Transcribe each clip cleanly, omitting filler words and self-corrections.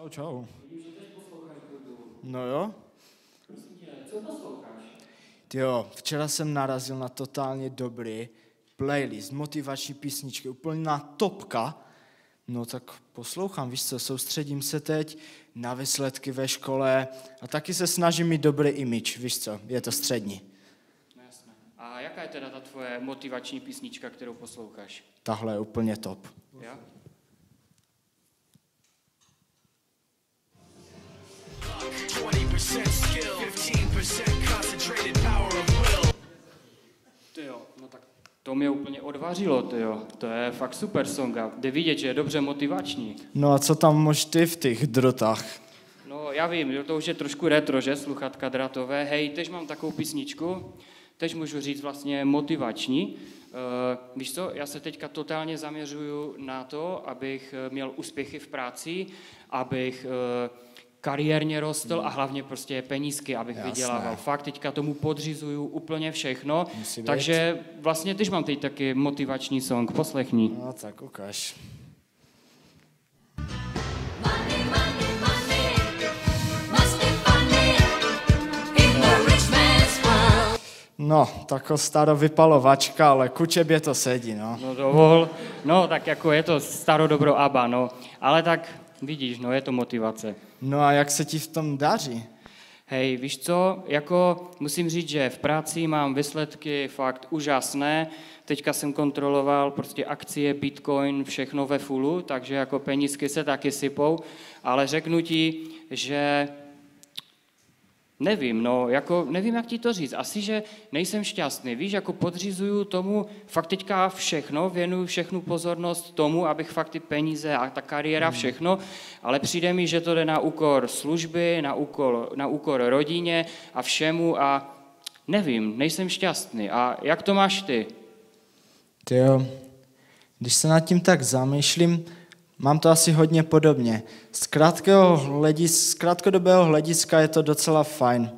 Čau. Vidím, že teď poslouchají hudbu. No jo. Prosím tě, co posloucháš? Jo, včera jsem narazil na totálně dobrý playlist, motivační písničky, úplná topka. No tak poslouchám, víš co, soustředím se teď na výsledky ve škole a taky se snažím mít dobrý image, víš co, je to střední. No jasné. A jaká je teda ta tvoje motivační písnička, kterou posloucháš? Tahle je úplně top. Ja? Tyjo, no tak to mě úplně odvařilo, tyjo. To je fakt super song a jde vidět, že je dobře motivační. No a co tam máš ty v těch drotách? No já vím, to už je trošku retro, že, sluchatka dratové. Hej, teď mám takovou písničku, teď můžu říct vlastně motivační. Víš co, já se teďka totálně zaměřuju na to, abych měl úspěchy v práci, abych kariérně rostl a hlavně prostě penízky, abych vydělával. Fakt teďka tomu podřizuju úplně všechno, takže vlastně teď mám teď taky motivační song, poslechni. No tak ukáž. No, tako starovypalovačka, ale ku tebě to sedí, no. No dovol, no tak jako je to starodobro ABBA, no, ale tak vidíš, no je to motivace. No a jak se ti v tom daří? Hej, víš co, jako musím říct, že v práci mám výsledky fakt úžasné, teďka jsem kontroloval prostě akcie, Bitcoin, všechno ve fullu, takže jako penízky se taky sypou, ale řeknu ti, že nevím, no, jako nevím, jak ti to říct. Asi, že nejsem šťastný. Víš, jako podřizuju tomu fakt teďka všechno, věnuju všechnu pozornost tomu, abych fakt ty peníze a ta kariéra všechno, ale přijde mi, že to jde na úkor služby, na úkor rodině a všemu a nevím, nejsem šťastný. A jak to máš ty? Tyjo, když se nad tím tak zamýšlím, mám to asi hodně podobně. Z krátkodobého hlediska je to docela fajn,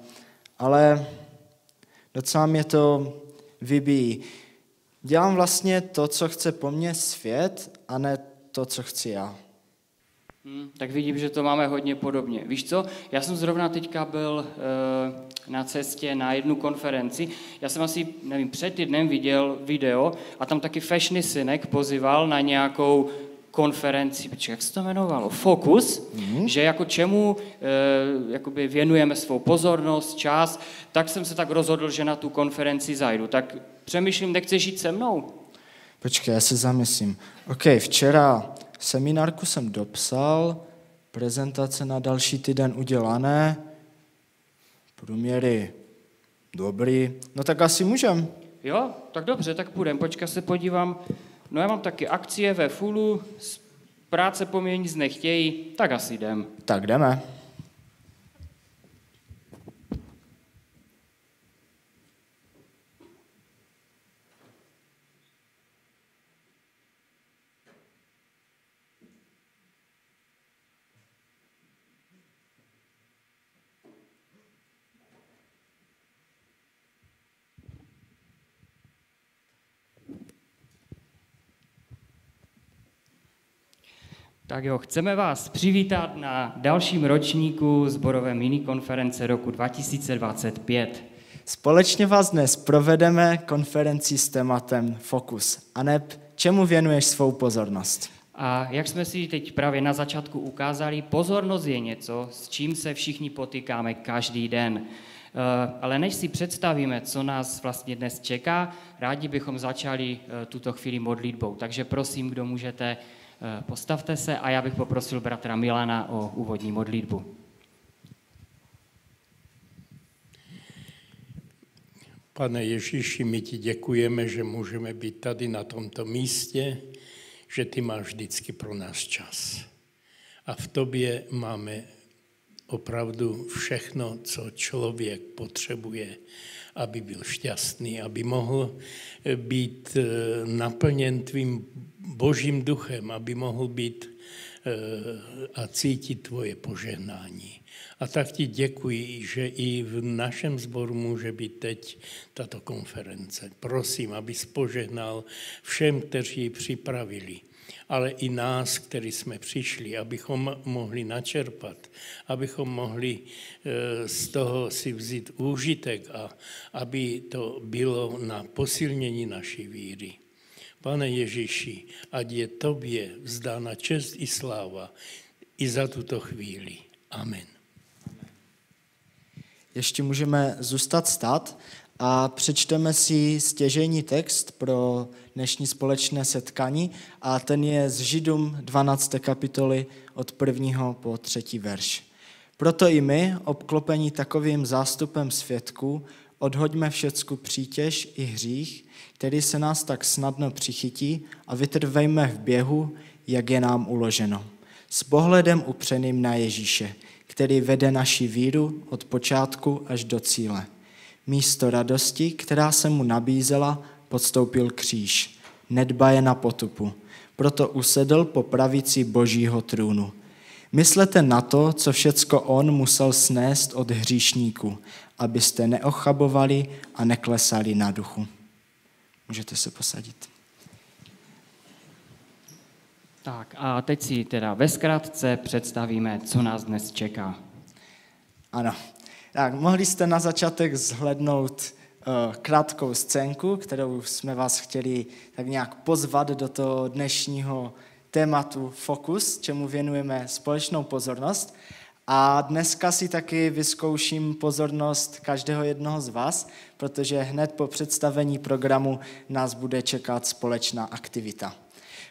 ale docela mě to vybíjí. Dělám vlastně to, co chce po mně svět, a ne to, co chci já. Tak vidím, že to máme hodně podobně. Víš co, já jsem zrovna teďka byl na cestě na jednu konferenci. Já jsem asi, nevím, před týdnem viděl video a tam taky Fashny synek pozýval na nějakou konferenci, jak se to jmenovalo? Focus, že jako čemu jakoby věnujeme svou pozornost, čas, tak jsem se tak rozhodl, že na tu konferenci zajdu. Tak přemýšlím, nechceš jít se mnou? Počkej, já se zamyslím. OK, včera seminárku jsem dopsal, prezentace na další týden udělané, průměry dobrý, no tak asi můžem. Jo, tak dobře, tak půjdem, počkej, se podívám. No já mám taky akcie ve fullu, práce po mně nic nechtějí, tak asi jdem. Tak jdeme. Tak jo, chceme vás přivítat na dalším ročníku sborové minikonference roku 2025. Společně vás dnes provedeme konferenci s tématem Fokus. Aneb, čemu věnuješ svou pozornost? A jak jsme si teď právě na začátku ukázali, pozornost je něco, s čím se všichni potýkáme každý den. Ale než si představíme, co nás vlastně dnes čeká, rádi bychom začali tuto chvíli modlitbou. Takže prosím, kdo můžete, postavte se a já bych poprosil bratra Milana o úvodní modlitbu. Pane Ježíši, my ti děkujeme, že můžeme být tady na tomto místě, že ty máš vždycky pro nás čas. A v tobě máme opravdu všechno, co člověk potřebuje, aby byl šťastný, aby mohl být naplněn tvým Božím duchem, aby mohl být a cítit tvoje požehnání. A tak ti děkuji, že i v našem sboru může být teď tato konference. Prosím, abys požehnal všem, kteří ji připravili. ale i nás, kteří jsme přišli, abychom mohli načerpat, abychom mohli z toho si vzít úžitek a aby to bylo na posilnění naší víry. Pane Ježíši, ať je tobě vzdána čest i sláva i za tuto chvíli. Amen. Ještě můžeme zůstat stát a přečteme si stěžejní text pro dnešní společné setkání a ten je z Židům 12. kapitoly od 1. po 3. verš. Proto i my, obklopení takovým zástupem svědků, odhoďme všecku přítěž i hřích, který se nás tak snadno přichytí a vytrvejme v běhu, jak je nám uloženo. S pohledem upřeným na Ježíše, který vede naši víru od počátku až do cíle. Místo radosti, která se mu nabízela, podstoupil kříž. Nedbaje na potupu. Proto usedl po pravici Božího trůnu. Myslete na to, co všecko on musel snést od hříšníků, abyste neochabovali a neklesali na duchu. Můžete se posadit. Tak a teď si teda ve zkratce představíme, co nás dnes čeká. Ano. Tak, mohli jste na začátek zhlédnout krátkou scénku, kterou jsme vás chtěli tak nějak pozvat do toho dnešního tématu Fokus, čemu věnujeme společnou pozornost. A dneska si taky vyzkouším pozornost každého jednoho z vás, protože hned po představení programu nás bude čekat společná aktivita.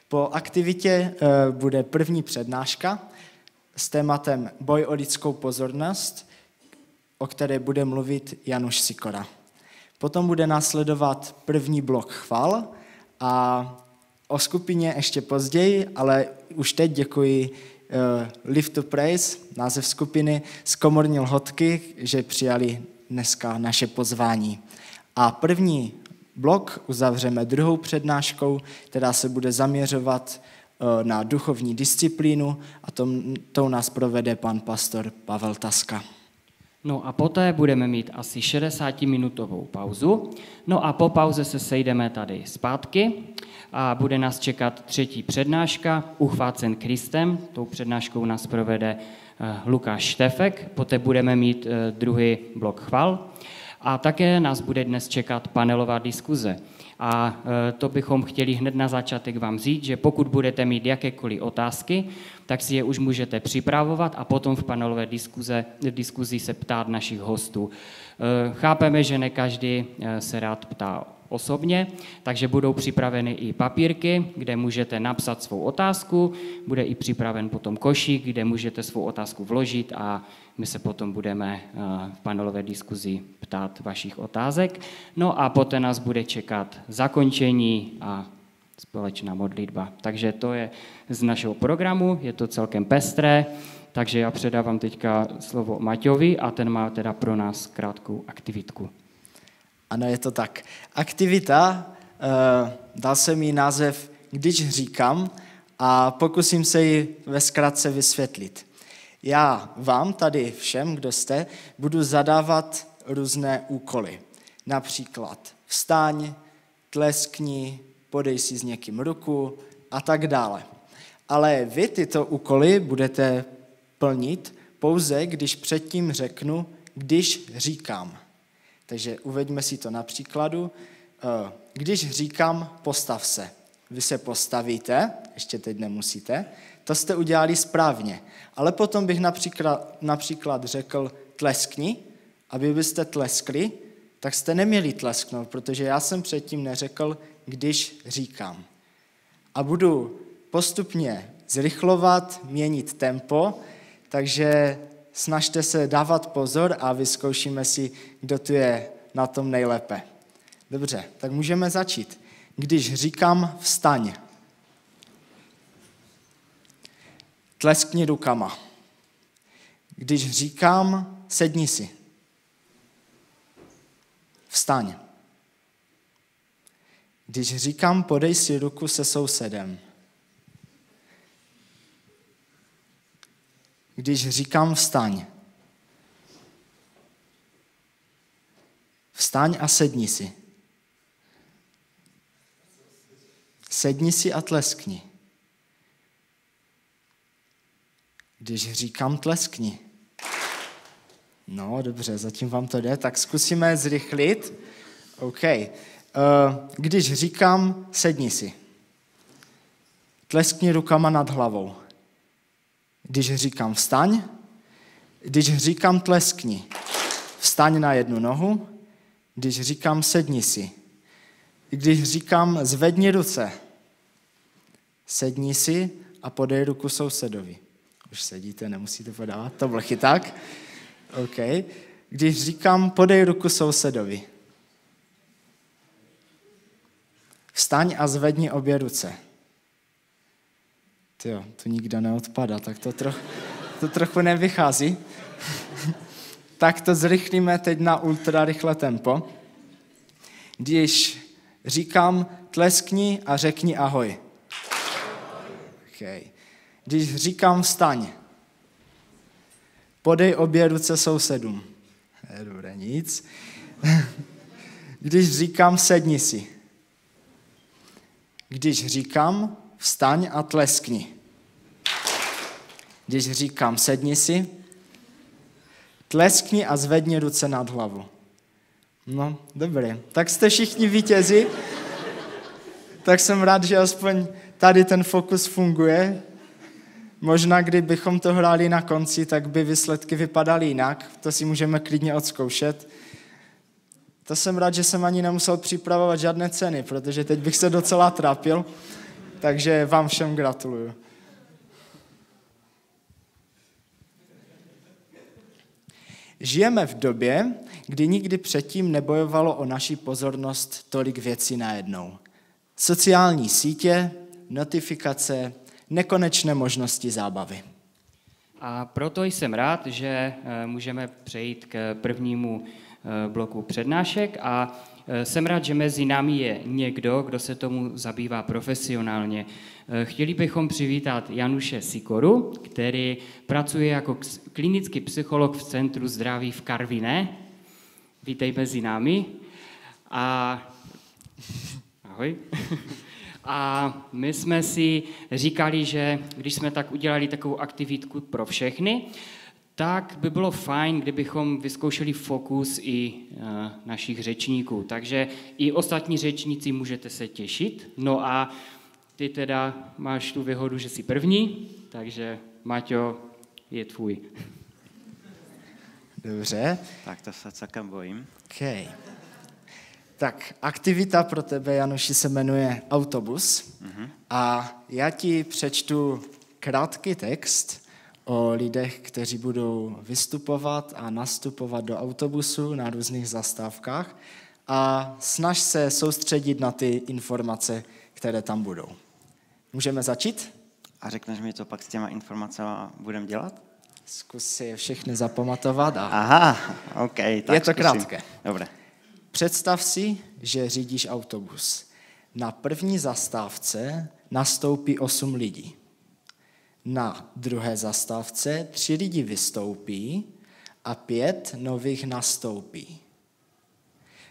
Po aktivitě bude první přednáška s tématem Boj o lidskou pozornost, o které bude mluvit Januš Sikora. Potom bude následovat první blok chval a o skupině ještě později, ale už teď děkuji Live to Praise, název skupiny, z Komorní Lhotky, že přijali dneska naše pozvání. A první blok uzavřeme druhou přednáškou, která se bude zaměřovat na duchovní disciplínu a tou nás provede pan pastor Pavel Taska. No a poté budeme mít asi 60-minutovou pauzu. No a po pauze se sejdeme tady zpátky a bude nás čekat třetí přednáška Uchvácen Kristem. Tou přednáškou nás provede Lukáš Štefek, poté budeme mít druhý blok chval a také nás bude dnes čekat panelová diskuze. A to bychom chtěli hned na začátek vám říct, že pokud budete mít jakékoliv otázky, tak si je už můžete připravovat a potom v panelové diskuzi se ptát našich hostů. Chápeme, že ne každý se rád ptá osobně, takže budou připraveny i papírky, kde můžete napsat svou otázku, bude i připraven potom košík, kde můžete svou otázku vložit a my se potom budeme v panelové diskuzi ptát vašich otázek. No a poté nás bude čekat zakončení a společná modlitba. Takže to je z našeho programu, je to celkem pestré, takže já předávám teďka slovo Maťovi a ten má teda pro nás krátkou aktivitku. Ano, je to tak. Aktivita, dal jsem jí název Když říkám a pokusím se ji ve zkratce vysvětlit. Já vám tady všem, kdo jste, budu zadávat různé úkoly. Například vstaň, tleskni, podej si s někým ruku a tak dále. Ale vy tyto úkoly budete plnit pouze, když předtím řeknu, když říkám. Takže uveďme si to na příkladu. Když říkám, postav se. Vy se postavíte, ještě teď nemusíte, to jste udělali správně. Ale potom bych například řekl tleskni, aby byste tleskli, tak jste neměli tlesknout, protože já jsem předtím neřekl, když říkám. A budu postupně zrychlovat, měnit tempo, takže snažte se dávat pozor a vyzkoušíme si, kdo tu je na tom nejlépe. Dobře, tak můžeme začít. Když říkám vstaň, tleskni rukama. Když říkám sedni si, vstaň. Když říkám podej si ruku se sousedem. Když říkám vstaň. Vstaň a sedni si. Sedni si a tleskni. Když říkám tleskni. No, dobře, zatím vám to jde, tak zkusíme zrychlit. OK. Když říkám sedni si. Tleskni rukama nad hlavou. Když říkám vstaň. Když říkám tleskni. Vstaň na jednu nohu. Když říkám sedni si. Když říkám zvedni ruce. Sedni si a podej ruku sousedovi. Už sedíte, nemusíte podávat, to byl chyták. OK. Když říkám podej ruku sousedovi. Vstaň a zvedni obě ruce. Tyjo, to nikdo neodpadá, tak to trochu nevychází. Tak to zrychlíme teď na ultra rychle tempo. Když říkám tleskni a řekni ahoj. Okay. Když říkám vstaň, podej obě ruce sousedům. Dobré, nic. Když říkám sedni si. Když říkám vstaň a tleskni. Když říkám sedni si, tleskni a zvedni ruce nad hlavu. No, dobré. Tak jste všichni vítězi. Tak jsem rád, že aspoň tady ten fokus funguje. Možná, kdybychom to hráli na konci, tak by výsledky vypadaly jinak. To si můžeme klidně odzkoušet. To jsem rád, že jsem ani nemusel připravovat žádné ceny, protože teď bych se docela trápil. Takže vám všem gratuluju. Žijeme v době, kdy nikdy předtím nebojovalo o naši pozornost tolik věcí najednou. Sociální sítě, notifikace, nekonečné možnosti zábavy. A proto jsem rád, že můžeme přejít k prvnímu bloku přednášek a jsem rád, že mezi námi je někdo, kdo se tomu zabývá profesionálně. Chtěli bychom přivítat Januše Sikoru, který pracuje jako klinický psycholog v Centru zdraví v Karviné. Vítej mezi námi. Ahoj. A my jsme si říkali, že když jsme tak udělali takovou aktivitku pro všechny, tak by bylo fajn, kdybychom vyzkoušeli fokus i našich řečníků. Takže i ostatní řečníci můžete se těšit. No a ty teda máš tu výhodu, že jsi první, takže Maťo, je tvůj. Dobře. Tak to se celkem bojím. Okay. Tak aktivita pro tebe, Januši, se jmenuje Autobus. A já ti přečtu krátký text o lidech, kteří budou vystupovat a nastupovat do autobusu na různých zastávkách a snaž se soustředit na ty informace, které tam budou. Můžeme začít? A řekneš mi, co pak s těma informacemi budeme dělat? Zkus si je všechny zapamatovat. Aha, OK. Tak je to zkusím. krátké. Dobré. Představ si, že řídíš autobus. Na první zastávce nastoupí 8 lidí. Na druhé zastávce 3 lidi vystoupí a 5 nových nastoupí.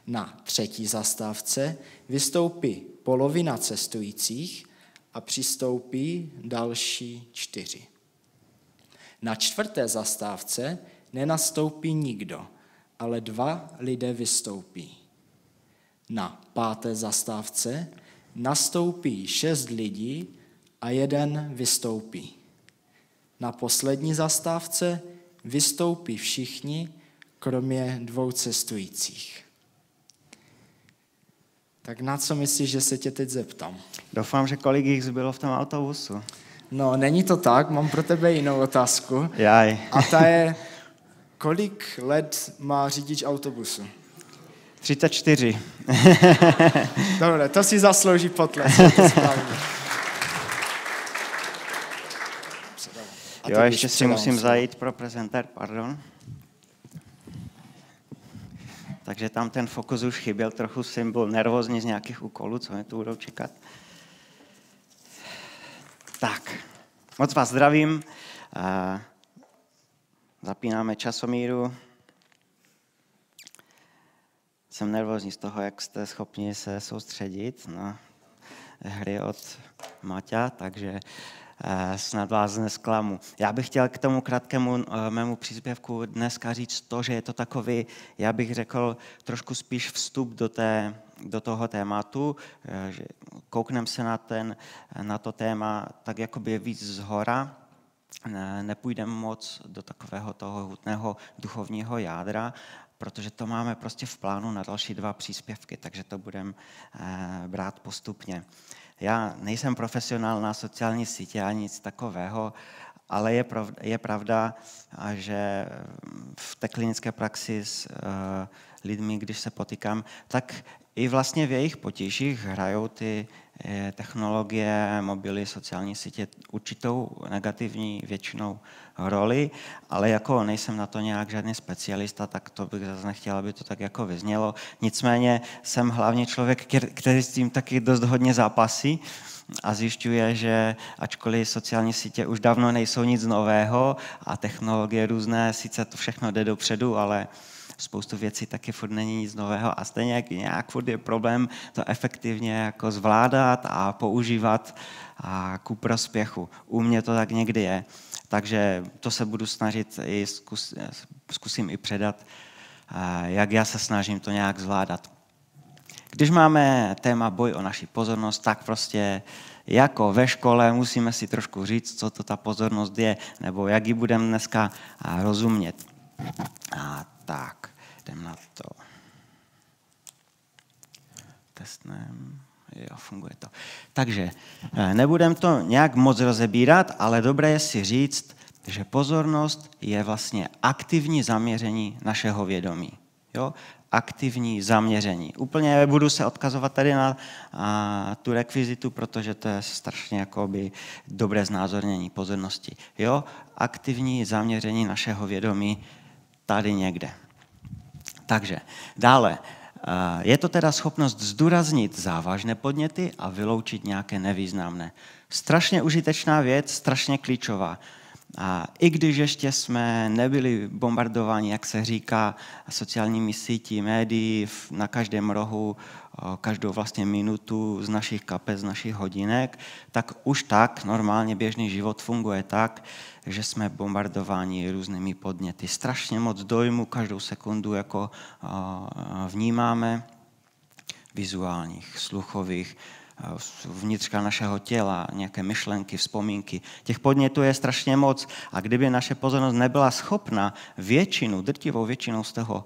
Na třetí zastávce vystoupí polovina cestujících a přistoupí další 4. Na čtvrté zastávce nenastoupí nikdo, ale 2 lidé vystoupí. Na páté zastávce nastoupí 6 lidí a 1 vystoupí. Na poslední zastávce vystoupí všichni, kromě 2 cestujících. Tak na co myslíš, že se tě teď zeptám? Doufám, že kolik jich zbylo v tom autobusu. No, není to tak, mám pro tebe jinou otázku. Jaj. A ta je, kolik let má řidič autobusu? 34. Dobře, to si zaslouží potlesk. Jo, ještě si musím zajít pro prezentér, pardon. Takže tam ten fokus už chyběl, trochu jsem byl nervózní z nějakých úkolů, co mě tu budou čekat. Tak, moc vás zdravím. Zapínáme časomíru. Jsem nervózní z toho, jak jste schopni se soustředit na hry od Maťa, takže snad vás nesklamu. Já bych chtěl k tomu krátkému mému příspěvku dneska říct to, že je to takový, já bych řekl, trošku spíš vstup do toho tématu, že koukneme se na to téma tak jakoby víc zhora, nepůjdeme moc do takového toho hutného duchovního jádra, protože to máme prostě v plánu na další 2 příspěvky, takže to budeme brát postupně. Já nejsem profesionál na sociální sítě ani nic takového, ale je pravda, že v té klinické praxi s lidmi, když se potýkám, tak i vlastně v jejich potížích hrajou ty technologie, mobily, sociální sítě určitou negativní většinou roli, ale jako nejsem na to nějak žádný specialista, tak to bych zase nechtěl, aby to tak jako vyznělo. Nicméně jsem hlavně člověk, který s tím taky dost hodně zápasí a zjišťuje, že ačkoliv sociální sítě už dávno nejsou nic nového a technologie různé, sice to všechno jde dopředu, ale spoustu věcí taky furt není nic nového a stejně nějak furt je problém to efektivně jako zvládat a používat a ku prospěchu. U mě to tak někdy je, takže to se budu snažit i zkusím i předat, jak já se snažím to nějak zvládat. Když máme téma boj o naši pozornost, tak prostě jako ve škole musíme si trošku říct, co to ta pozornost je, nebo jak ji budeme dneska rozumět. A tak, jdem na to. Testnem. Jo, funguje to. Takže nebudem to nějak moc rozebírat, ale dobré je si říct, že pozornost je vlastně aktivní zaměření našeho vědomí. Jo? Aktivní zaměření. Úplně budu se odkazovat tady na tu rekvizitu, protože to je strašně jakoby dobré znázornění pozornosti. Jo? Aktivní zaměření našeho vědomí tady někde. Takže dále. Je to teda schopnost zdůraznit závažné podněty a vyloučit nějaké nevýznamné. Strašně užitečná věc, strašně klíčová. A i když ještě jsme nebyli bombardováni, jak se říká, sociálními síti, médií na každém rohu, každou vlastně minutu z našich kapes, z našich hodinek, tak už tak normálně běžný život funguje tak, že jsme bombardováni různými podněty. Strašně moc dojmu každou sekundu jako vnímáme, vizuálních, sluchových, vnitřka našeho těla, nějaké myšlenky, vzpomínky. Těch podnětů je strašně moc a kdyby naše pozornost nebyla schopna drtivou většinou z toho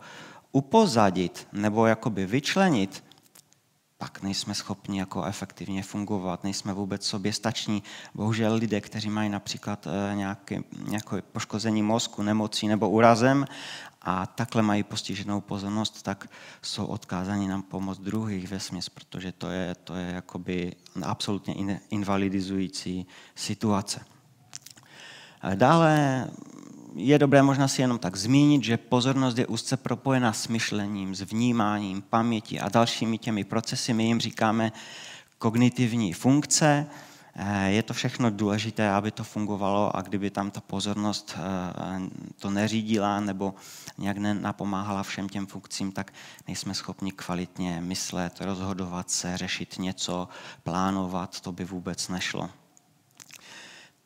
upozadit nebo jakoby vyčlenit, pak nejsme schopni jako efektivně fungovat, nejsme vůbec soběstační. Bohužel lidé, kteří mají například nějaké poškození mozku, nemocí nebo úrazem a takhle mají postiženou pozornost, tak jsou odkázáni na pomoc druhých vesměs, protože to je jakoby absolutně invalidizující situace. Dále je dobré možná si jenom tak zmínit, že pozornost je úzce propojena s myšlením, s vnímáním, pamětí a dalšími těmi procesy. My jim říkáme kognitivní funkce. Je to všechno důležité, aby to fungovalo a kdyby tam ta pozornost to neřídila nebo nějak nenapomáhala všem těm funkcím, tak nejsme schopni kvalitně myslet, rozhodovat se, řešit něco, plánovat, to by vůbec nešlo.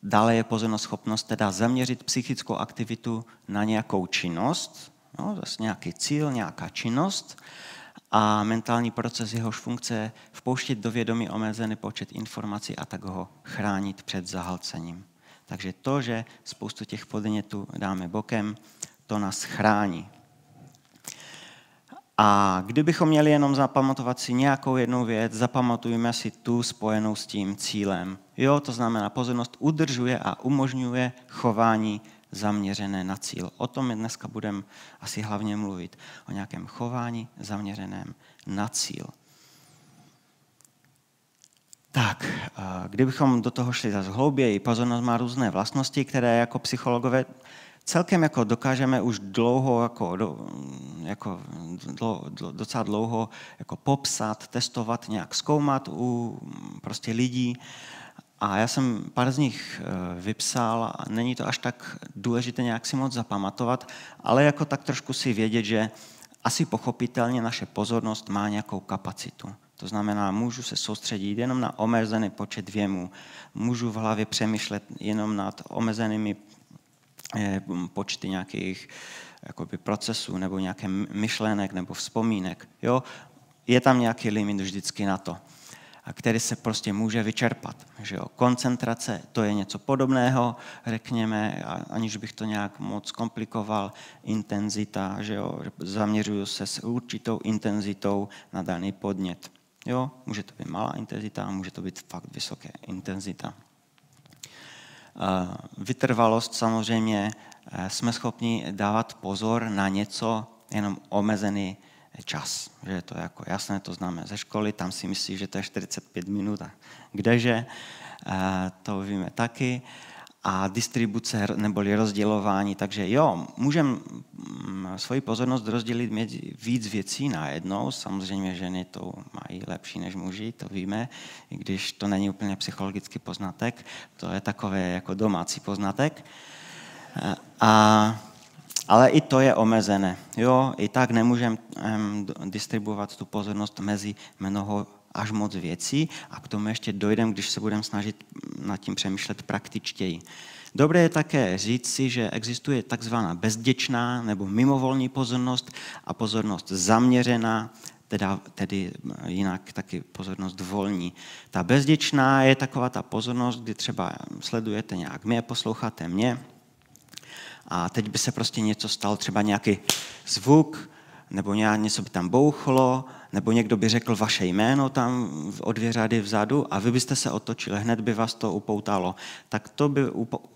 Dále je pozornost schopnost teda zaměřit psychickou aktivitu na nějakou činnost, zase nějaký cíl, nějaká činnost a mentální proces jehož funkce vpouštět do vědomí omezený počet informací a tak ho chránit před zahlcením. Takže to, že spoustu těch podnětů dáme bokem, to nás chrání. A kdybychom měli jenom zapamatovat si nějakou jednu věc, zapamatujeme si tu spojenou s tím cílem. Jo, to znamená, pozornost udržuje a umožňuje chování zaměřené na cíl. O tom my dneska budeme asi hlavně mluvit. O nějakém chování zaměřeném na cíl. Tak, kdybychom do toho šli zase hlouběji, pozornost má různé vlastnosti, které jako psychologové celkem jako dokážeme už dlouho, docela dlouho jako popsat, testovat, nějak zkoumat u prostě lidí. A já jsem pár z nich vypsal a není to až tak důležité nějak si moc zapamatovat, ale jako tak trošku si vědět, že asi pochopitelně naše pozornost má nějakou kapacitu. To znamená, můžu se soustředit jenom na omezený počet věmů. Můžu v hlavě přemýšlet jenom nad omezenými počty nějakých jakoby procesů nebo nějaké myšlenek nebo vzpomínek. Jo? Je tam nějaký limit vždycky na to, který se prostě může vyčerpat. Že jo? Koncentrace, to je něco podobného, řekněme, aniž bych to nějak moc komplikoval. Intenzita, že jo? Zaměřuju se s určitou intenzitou na daný podnět. Jo? Může to být malá intenzita, může to být fakt vysoká intenzita. Vytrvalost samozřejmě, jsme schopni dávat pozor na něco jenom omezený čas. Že je to jako jasné, to známe ze školy, tam si myslí, že to je 45 minut. Kdeže, to víme taky. A distribuce neboli rozdělování, takže jo, můžeme svoji pozornost rozdělit mezi víc věcí najednou. Samozřejmě ženy to mají lepší než muži, to víme, i když to není úplně psychologický poznatek, to je takové jako domácí poznatek. Ale i to je omezené. Jo, i tak nemůžeme distribuovat tu pozornost mezi mnoho až moc věcí a k tomu ještě dojdeme, když se budeme snažit nad tím přemýšlet praktičtěji. Dobré je také říct si, že existuje takzvaná bezděčná nebo mimovolní pozornost a pozornost zaměřená, tedy jinak taky pozornost volní. Ta bezděčná je taková ta pozornost, kdy třeba sledujete nějak mě, posloucháte mě a teď by se prostě něco stalo, třeba nějaký zvuk, nebo něco by tam bouchlo, nebo někdo by řekl vaše jméno tam o 2 řady vzadu a vy byste se otočili, hned by vás to upoutalo. Tak to by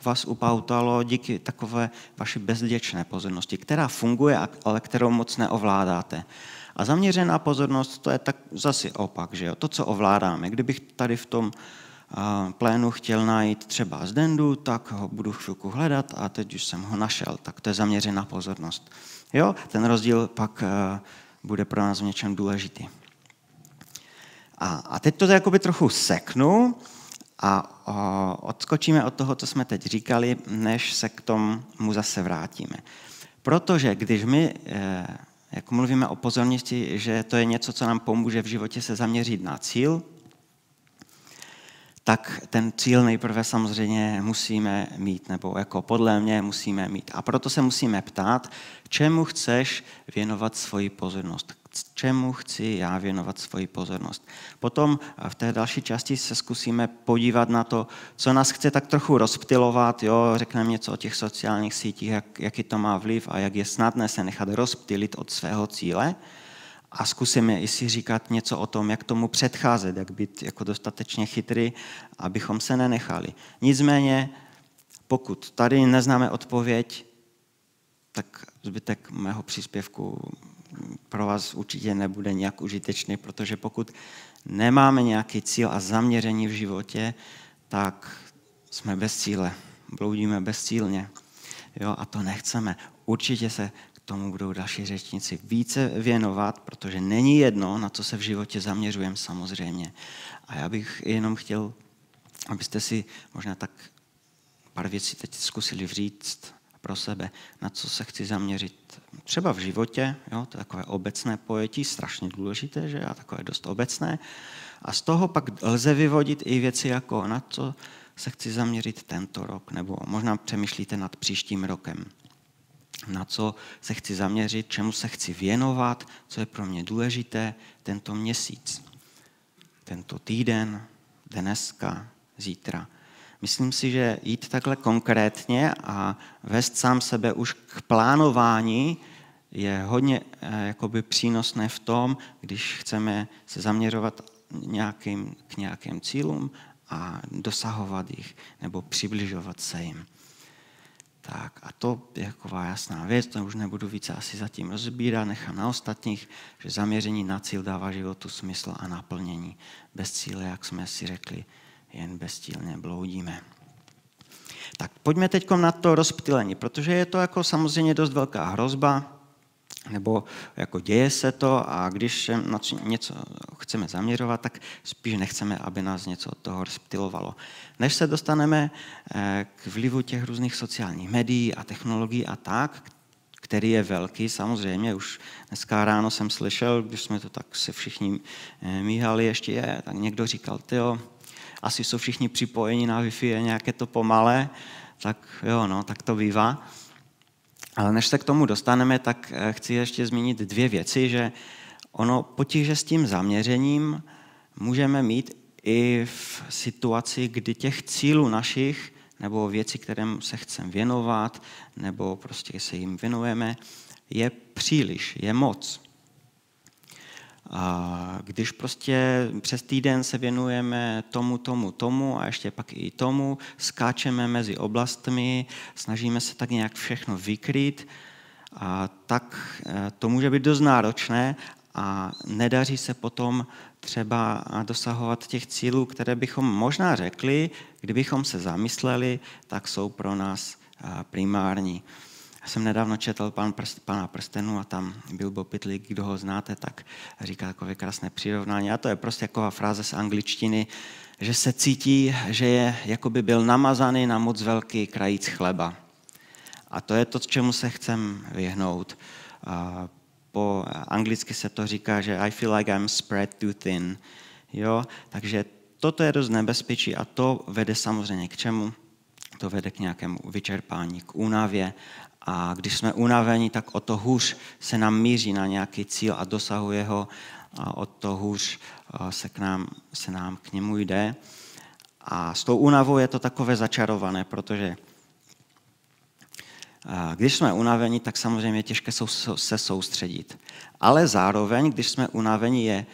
vás upoutalo díky takové vaší bezděčné pozornosti, která funguje, ale kterou moc neovládáte. A zaměřená pozornost, to je tak zase opak, že jo? To, co ovládáme. Kdybych tady v tom plénu chtěl najít třeba Zdendu, tak ho budu chvilku hledat a teď už jsem ho našel. Tak to je zaměřená pozornost. Jo? Ten rozdíl pak bude pro nás v něčem důležitý. A teď to jakoby trochu seknu a odskočíme od toho, co jsme teď říkali, než se k tomu zase vrátíme. Protože když my jako mluvíme o pozornosti, že to je něco, co nám pomůže v životě se zaměřit na cíl, tak ten cíl nejprve samozřejmě musíme mít, nebo jako podle mě musíme mít. A proto se musíme ptát, čemu chceš věnovat svoji pozornost. Čemu chci já věnovat svoji pozornost. Potom v té další části se zkusíme podívat na to, co nás chce tak trochu rozptylovat, jo? Řekneme něco o těch sociálních sítích, jaký to má vliv a jak je snadné se nechat rozptylit od svého cíle. A zkusíme i si říkat něco o tom, jak tomu předcházet, jak být jako dostatečně chytrý, abychom se nenechali. Nicméně, pokud tady neznáme odpověď, tak zbytek mého příspěvku pro vás určitě nebude nějak užitečný, protože pokud nemáme nějaký cíl a zaměření v životě, tak jsme bez cíle, bloudíme bezcílně. Jo, a to nechceme. Určitě se tomu budou další řečníci více věnovat, protože není jedno, na co se v životě zaměřujeme samozřejmě. A já bych jenom chtěl, abyste si možná tak pár věcí teď zkusili říct pro sebe, na co se chci zaměřit třeba v životě, jo, to je takové obecné pojetí, strašně důležité, že a takové dost obecné. A z toho pak lze vyvodit i věci jako na co se chci zaměřit tento rok, nebo možná přemýšlíte nad příštím rokem. Na co se chci zaměřit, čemu se chci věnovat, co je pro mě důležité tento měsíc, tento týden, dneska, zítra. Myslím si, že jít takhle konkrétně a vést sám sebe už k plánování je hodně jakoby přínosné v tom, když chceme se zaměřovat k nějakým cílům a dosahovat jich nebo přibližovat se jim. Tak a to je taková jasná věc, to už nebudu více asi zatím rozbírat, nechám na ostatních, že zaměření na cíl dává životu smysl a naplnění. Bez cíle, jak jsme si řekli, jen bezcílně bloudíme. Tak pojďme teď na to rozptylení, protože je to jako samozřejmě dost velká hrozba, nebo jako děje se to a když na něco chceme zaměřovat, tak spíš nechceme, aby nás něco od toho rozptylovalo. Než se dostaneme k vlivu těch různých sociálních médií a technologií a tak, který je velký, samozřejmě. Už dneska ráno jsem slyšel, když jsme to tak se všichni míhali, ještě je, tak někdo říkal, tyjo, asi jsou všichni připojeni na Wi-Fi, je nějaké to pomalé, tak jo, no, tak to bývá. Ale než se k tomu dostaneme, tak chci ještě zmínit 2 věci, že ono potíže s tím zaměřením můžeme mít i v situaci, kdy těch cílů našich nebo věcí, kterým se chceme věnovat, nebo prostě se jim věnujeme, je příliš, je moc. A když prostě přes týden se věnujeme tomu a ještě pak i tomu, skáčeme mezi oblastmi, snažíme se tak nějak všechno vykrýt, a tak to může být dost náročné a nedaří se potom třeba dosahovat těch cílů, které bychom možná řekli, kdybychom se zamysleli, tak jsou pro nás primární. Já jsem nedávno četl Pána prstenů a tam Bilbo Pitlík, kdo ho znáte, tak říká takové krásné přirovnání. A to je prostě taková fráze z angličtiny, že se cítí, že je, jako by byl namazaný na moc velký krajíc chleba. A to je to, čemu se chcem vyhnout. Po anglicky se to říká, že I feel like I'm spread too thin. Jo? Takže toto je dost nebezpečí a to vede samozřejmě k čemu? To vede k nějakému vyčerpání, k únavě. A když jsme unavení, tak o to hůř se nám míří na nějaký cíl a dosahuje ho, a o to hůř se nám k němu jde. A s tou únavou je to takové začarované, protože když jsme unavení, tak samozřejmě je těžké se soustředit. Ale zároveň, když jsme unavení, je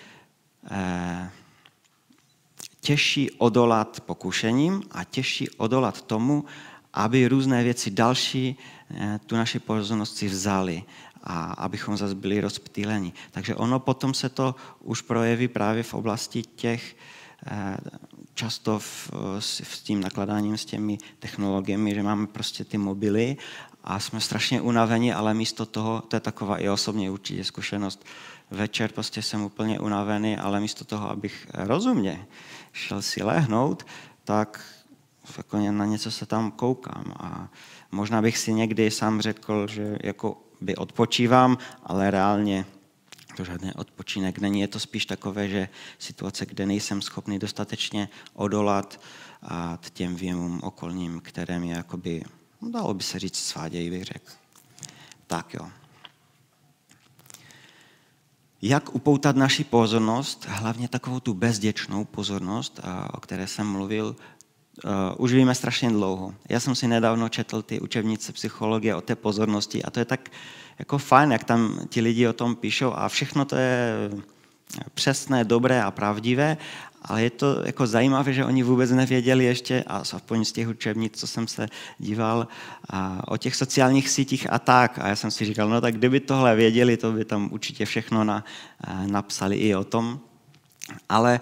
těžší odolat pokušením a těžší odolat tomu, aby různé věci další tu naši pozornost si vzali a abychom zase byli rozptýleni. Takže ono potom se to už projeví právě v oblasti těch často s tím nakladáním, s těmi technologiemi, že máme prostě ty mobily a jsme strašně unavení, ale místo toho, to je taková i osobně určitě zkušenost, večer prostě jsem úplně unavený, ale místo toho, abych rozumně šel si lehnout, tak jako na něco se tam koukám a možná bych si někdy sám řekl, že jako by odpočívám, ale reálně to žádný odpočinek není. Je to spíš takové, že situace, kde nejsem schopný dostatečně odolat a těm věmům okolním, které mě jakoby, dalo by se říct, svádějí, bych řekl. Tak jo. Jak upoutat naši pozornost, hlavně takovou tu bezděčnou pozornost, o které jsem mluvil, už víme strašně dlouho. Já jsem si nedávno četl ty učebnice psychologie o té pozornosti a to je tak jako fajn, jak tam ti lidi o tom píšou a všechno to je přesné, dobré a pravdivé, ale je to jako zajímavé, že oni vůbec nevěděli ještě, a aspoň z těch učebnic, co jsem se díval, o těch sociálních sítích a tak. A já jsem si říkal, no tak kdyby tohle věděli, to by tam určitě všechno napsali i o tom. Ale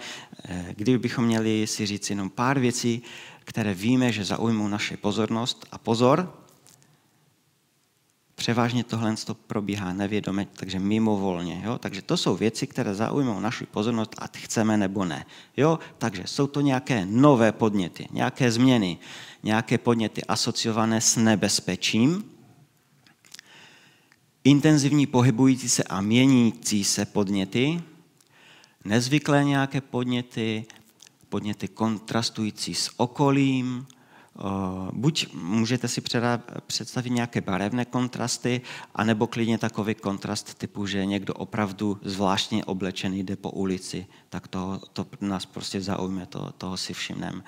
kdybychom měli si říct jenom pár věcí, které víme, že zaujmou naši pozornost a pozor, převážně tohle probíhá nevědomě, takže mimovolně. Jo? Takže to jsou věci, které zaujmou naši pozornost, ať chceme nebo ne. Jo? Takže jsou to nějaké nové podněty, nějaké změny, nějaké podněty asociované s nebezpečím, intenzivní pohybující se a měnící se podněty, nezvyklé nějaké podněty, podněty kontrastující s okolím, buď můžete si představit nějaké barevné kontrasty, anebo klidně takový kontrast typu, že někdo opravdu zvláštně oblečený jde po ulici, tak to nás prostě zaujme, toho si všimneme.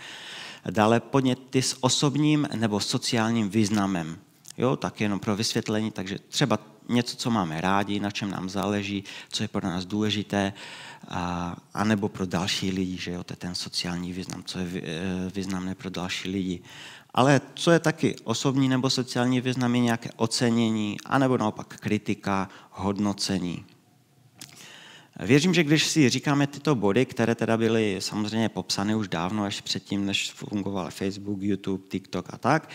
Dále podněty s osobním nebo sociálním významem. Jo, tak jenom pro vysvětlení, takže třeba něco, co máme rádi, na čem nám záleží, co je pro nás důležité, a nebo pro další lidi, že jo, to je ten sociální význam, co je významné pro další lidi. Ale co je taky osobní nebo sociální význam, je nějaké ocenění, anebo naopak kritika, hodnocení. Věřím, že když si říkáme tyto body, které teda byly samozřejmě popsány už dávno, až předtím, než fungoval Facebook, YouTube, TikTok a tak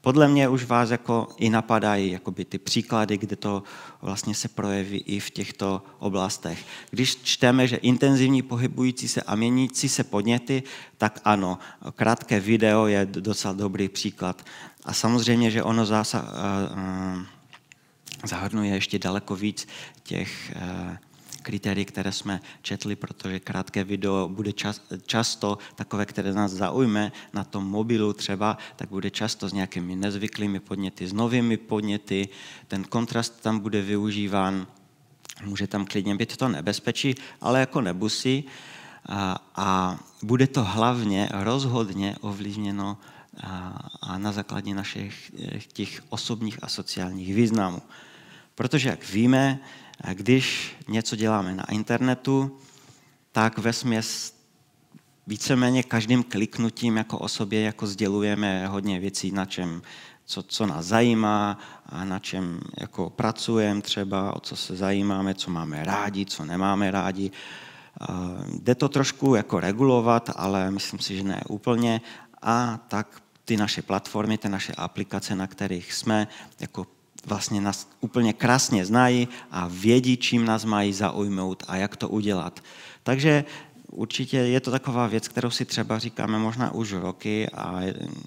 podle mě už vás jako i napadají jakoby ty příklady, kde to vlastně se projeví i v těchto oblastech. Když čteme, že intenzivní pohybující se a měnící se podněty, tak ano, krátké video je zahrnuje ještě daleko víc těch kritérií, které jsme četli, protože krátké video bude často takové, které nás zaujme na tom mobilu třeba, tak bude často s nějakými nezvyklými podněty, s novými podněty, ten kontrast tam bude využíván, může tam klidně být to nebezpečí, ale jako nemusí a bude to hlavně rozhodně ovlivněno a na základě našich těch osobních a sociálních významů. Protože, jak víme, když něco děláme na internetu, tak vesměs víceméně každým kliknutím jako osobě jako sdělujeme hodně věcí, na čem, co nás zajímá a na čem jako pracujeme třeba, o co se zajímáme, co máme rádi, co nemáme rádi. Jde to trošku jako regulovat, ale myslím si, že ne úplně. A tak ty naše platformy, ty naše aplikace, na kterých jsme, jako vlastně nás úplně krásně znají a vědí, čím nás mají zaujmout a jak to udělat. Takže určitě je to taková věc, kterou si třeba říkáme možná už roky a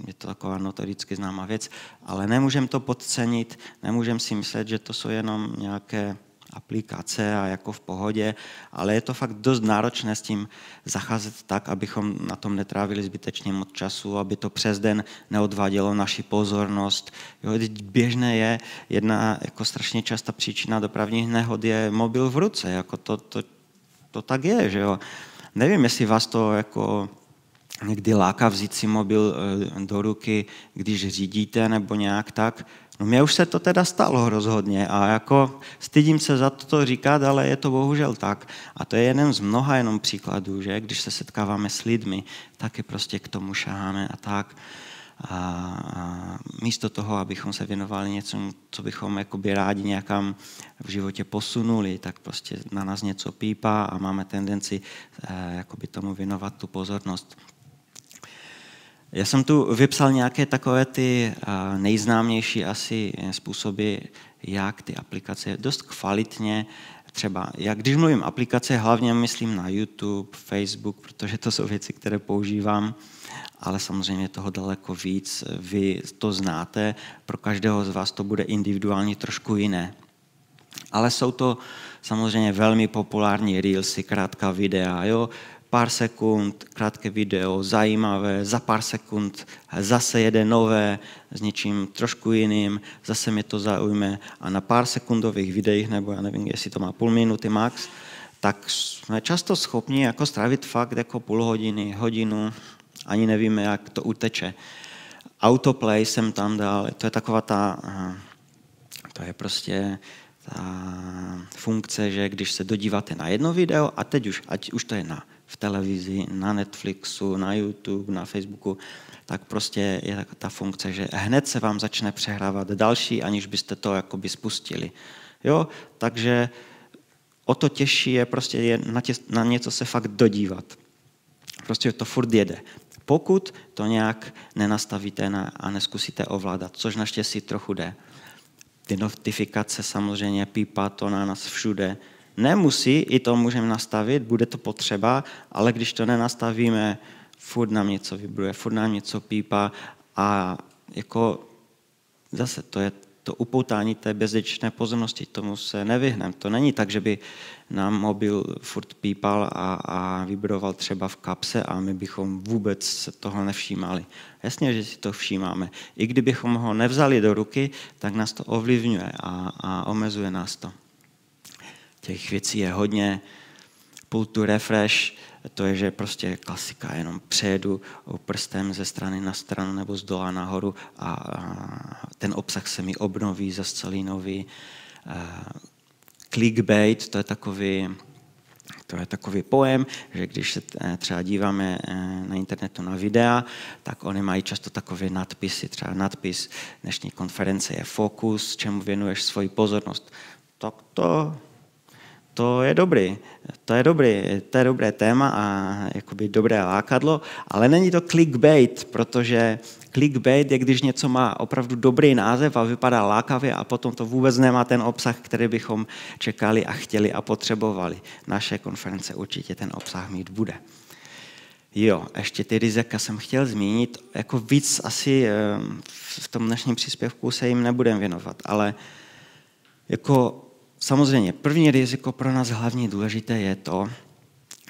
je to taková notoricky známá věc, ale nemůžeme to podcenit, nemůžeme si myslet, že to jsou jenom nějaké aplikace a jako v pohodě, ale je to fakt dost náročné s tím zacházet tak, abychom na tom netrávili zbytečně moc času, aby to přes den neodvádělo naši pozornost. Jo, běžné je jedna jako strašně častá příčina dopravních nehod je mobil v ruce, jako to tak je, že jo. Nevím, jestli vás to jako někdy láká vzít si mobil do ruky, když řídíte nebo nějak tak. No mě už se to teda stalo rozhodně a jako stydím se za to říkat, ale je to bohužel tak. A to je jeden z mnoha jenom příkladů, že když se setkáváme s lidmi, taky prostě k tomu šaháme a tak. A místo toho, abychom se věnovali něčemu, co bychom jakoby rádi nějakam v životě posunuli, tak prostě na nás něco pípá a máme tendenci jakoby tomu věnovat tu pozornost. Já jsem tu vypsal nějaké takové ty nejznámější asi způsoby, jak ty aplikace dost kvalitně, třeba, když mluvím aplikace, hlavně myslím na YouTube, Facebook, protože to jsou věci, které používám, ale samozřejmě toho daleko víc, vy to znáte, pro každého z vás to bude individuálně trošku jiné. Ale jsou to samozřejmě velmi populární reelsy, krátká videa, jo? Pár sekund, krátké video, zajímavé, za pár sekund zase jede nové s něčím trošku jiným, zase mě to zaujme a na pár sekundových videích, nebo já nevím, jestli to má půl minuty max, tak jsme často schopni jako strávit fakt jako půl hodiny, hodinu, ani nevíme, jak to uteče. Autoplay jsem tam dal, to je taková to je prostě ta funkce, že když se dodíváte na jedno video a teď už, ať už to je v televizi, na Netflixu, na YouTube, na Facebooku, tak prostě je ta funkce, že hned se vám začne přehrávat další, aniž byste to jakoby spustili. Jo? Takže o to těžší je prostě na něco se fakt dodívat. Prostě to furt jede. Pokud to nějak nenastavíte a neskusíte ovládat, což naštěstí trochu jde. Ty notifikace samozřejmě pípá to na nás všude. Nemusí, i to můžeme nastavit, bude to potřeba, ale když to nenastavíme, furt nám něco vibruje, furt nám něco pípá a jako zase to je to upoutání té bezděčné pozornosti, tomu se nevyhneme. To není tak, že by nám mobil furt pípal a vibroval třeba v kapse a my bychom vůbec toho nevšímali. Jasně, že si to všímáme. I kdybychom ho nevzali do ruky, tak nás to ovlivňuje a omezuje nás to. Těch věcí je hodně. Pull to refresh, to je, že prostě klasika, jenom přejedu prstem ze strany na stranu nebo z dola nahoru a ten obsah se mi obnoví za celý nový. Clickbait, to je takový pojem, že když se třeba díváme na internetu na videa, tak oni mají často takové nadpisy, třeba nadpis dnešní konference je fokus, čemu věnuješ svoji pozornost. Tak to je dobré téma a jakoby dobré lákadlo, ale není to clickbait, protože clickbait je, když něco má opravdu dobrý název a vypadá lákavě a potom to vůbec nemá ten obsah, který bychom čekali a chtěli a potřebovali. Naše konference určitě ten obsah mít bude. Jo, ještě ty rizika jsem chtěl zmínit, jako víc asi v tom dnešním příspěvku se jim nebudem věnovat, ale Jako samozřejmě první riziko pro nás hlavně důležité je to,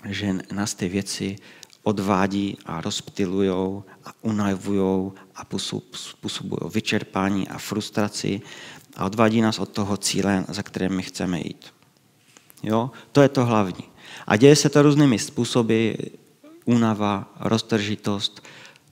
že nás ty věci odvádí a rozptylujou a unavujou a způsobují vyčerpání a frustraci a odvádí nás od toho cíle, za kterým my chceme jít. Jo? To je to hlavní. A děje se to různými způsoby, únava, roztržitost,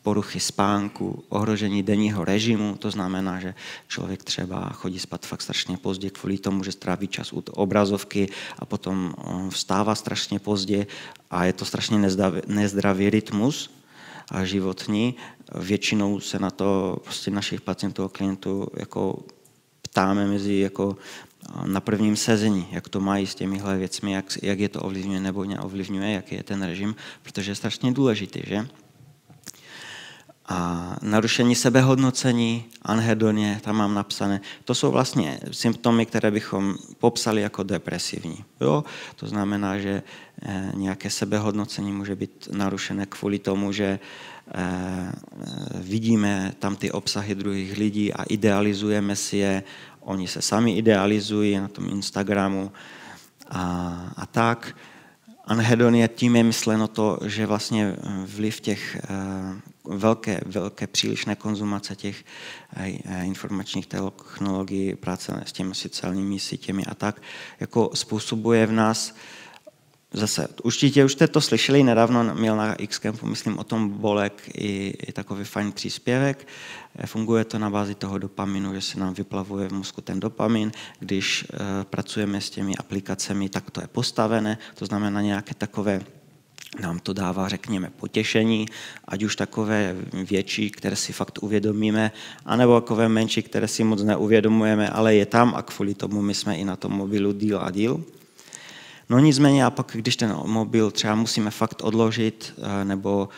poruchy spánku, ohrožení denního režimu, to znamená, že člověk třeba chodí spát fakt strašně pozdě kvůli tomu, že stráví čas u obrazovky a potom vstává strašně pozdě a je to strašně nezdravý rytmus a životní. Většinou se na to prostě našich pacientů a klientů jako ptáme jako na prvním sezení, jak to mají s těmihle věcmi, jak je to ovlivňuje nebo neovlivňuje, jaký je ten režim, protože je strašně důležitý, že? A narušení sebehodnocení, anhedonie, tam mám napsané, to jsou vlastně symptomy, které bychom popsali jako depresivní. Jo? To znamená, že nějaké sebehodnocení může být narušené kvůli tomu, že vidíme tam ty obsahy druhých lidí a idealizujeme si je, oni se sami idealizují na tom Instagramu a tak. Anhedonie, tím je myšleno to, že vlastně vliv těch velké přílišné konzumace těch informačních technologií, práce s těmi sociálními sítěmi a tak, jako způsobuje v nás zase, určitě už jste to slyšeli, nedávno měl na X-Campu, myslím, o tom Bolek i takový fajn příspěvek. Funguje to na bázi toho dopaminu, že se nám vyplavuje v mozku ten dopamin. Když pracujeme s těmi aplikacemi, tak to je postavené, to znamená nějaké takové, nám to dává, řekněme, potěšení, ať už takové větší, které si fakt uvědomíme, anebo takové menší, které si moc neuvědomujeme, ale je tam a kvůli tomu my jsme i na tom mobilu díl a díl. No nicméně a pak, když ten mobil třeba musíme fakt odložit, nebo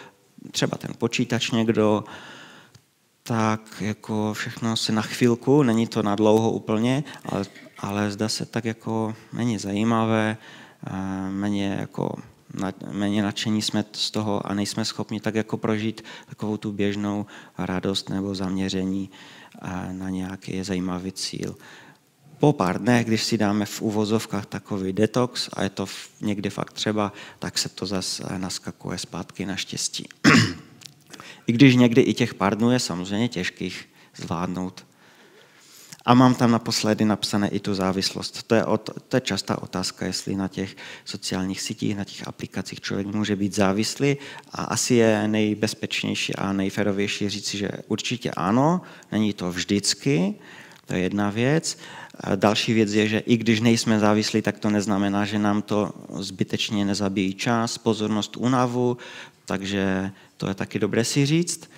třeba ten počítač někdo, tak jako všechno se na chvilku, není to na dlouho úplně, ale zdá se tak jako méně zajímavé, méně nadšení jsme z toho a nejsme schopni tak jako prožít takovou tu běžnou radost nebo zaměření na nějaký zajímavý cíl. Po pár dnech, když si dáme v uvozovkách takový detox a je to někdy fakt třeba, tak se to zase naskakuje zpátky naštěstí. I když někdy i těch pár dnů je samozřejmě těžkých zvládnout. A mám tam naposledy napsané i tu závislost. To je častá otázka, jestli na těch sociálních sítích, na těch aplikacích člověk může být závislý a asi je nejbezpečnější a nejférovější říci, že určitě ano, není to vždycky, to je jedna věc. A další věc je, že i když nejsme závislí, tak to neznamená, že nám to zbytečně nezabíjí čas, pozornost, únavu, takže to je taky dobré si říct.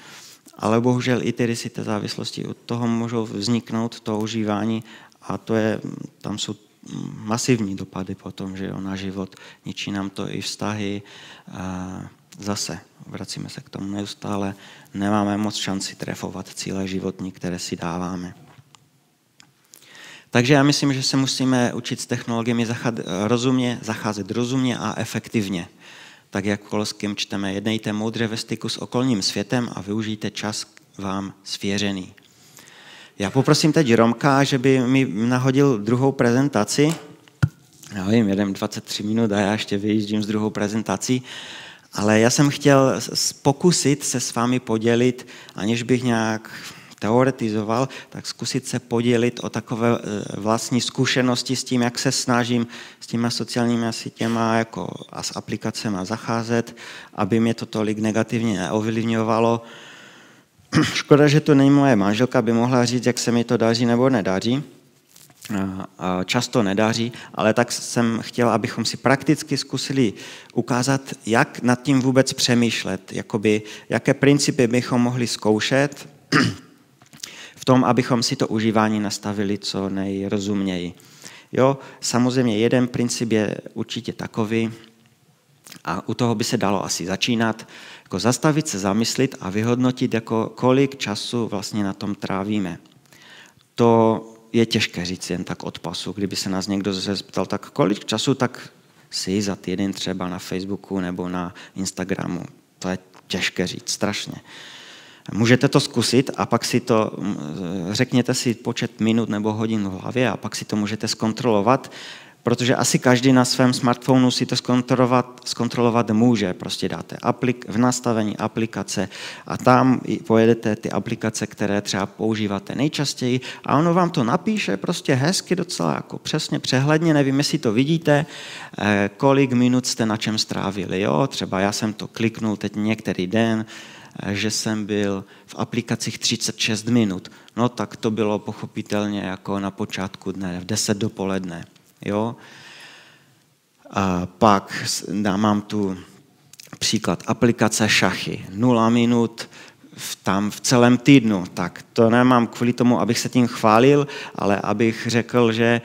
Ale bohužel i ty rizité závislosti od toho můžou vzniknout, to užívání a tam jsou masivní dopady potom, že jo, na život. Ničí nám to i vztahy. Zase vracíme se k tomu neustále. Nemáme moc šanci trefovat cíle životní, které si dáváme. Takže já myslím, že se musíme učit s technologiemi zacházet rozumně a efektivně. Tak jak v Koloským čteme, jednejte moudře ve styku s okolním světem a využijte čas vám svěřený. Já poprosím teď Romka, že by mi nahodil druhou prezentaci. Já vím, jedem 23 minut a já ještě vyjíždím s druhou prezentací, ale já jsem chtěl pokusit se s vámi podělit, aniž bych nějak teoretizoval, tak zkusit se podělit o takové vlastní zkušenosti s tím, jak se snažím s těma sociálními sítěma jako a s aplikacemi zacházet, aby mě to tolik negativně neovlivňovalo. Škoda, že to není moje manželka, aby mohla říct, jak se mi to daří nebo nedaří. Často nedaří, ale tak jsem chtěl, abychom si prakticky zkusili ukázat, jak nad tím vůbec přemýšlet, jaké principy bychom mohli zkoušet v tom, abychom si to užívání nastavili co nejrozuměji. Jo, samozřejmě jeden princip je určitě takový, a u toho by se dalo asi začínat, jako zastavit se, zamyslit a vyhodnotit, jako kolik času vlastně na tom trávíme. To je těžké říct jen tak od pasu, kdyby se nás někdo zeptal, tak kolik času tak si za týden třeba na Facebooku nebo na Instagramu. To je těžké říct, strašně. Můžete to zkusit a pak si to, řekněte si počet minut nebo hodin v hlavě a pak si to můžete zkontrolovat, protože asi každý na svém smartphonu si to zkontrolovat může. Prostě dáte v nastavení aplikace a tam pojedete ty aplikace, které třeba používáte nejčastěji a ono vám to napíše prostě hezky docela jako přesně, přehledně, nevím, jestli to vidíte, kolik minut jste na čem strávili. Jo? Třeba já jsem to kliknul teď některý den, že jsem byl v aplikacích 36 minut. No tak to bylo pochopitelně jako na počátku dne, v 10 dopoledne. Jo? A pak mám tu příklad aplikace šachy. 0 minut tam v celém týdnu. Tak to nemám kvůli tomu, abych se tím chválil, ale abych řekl, že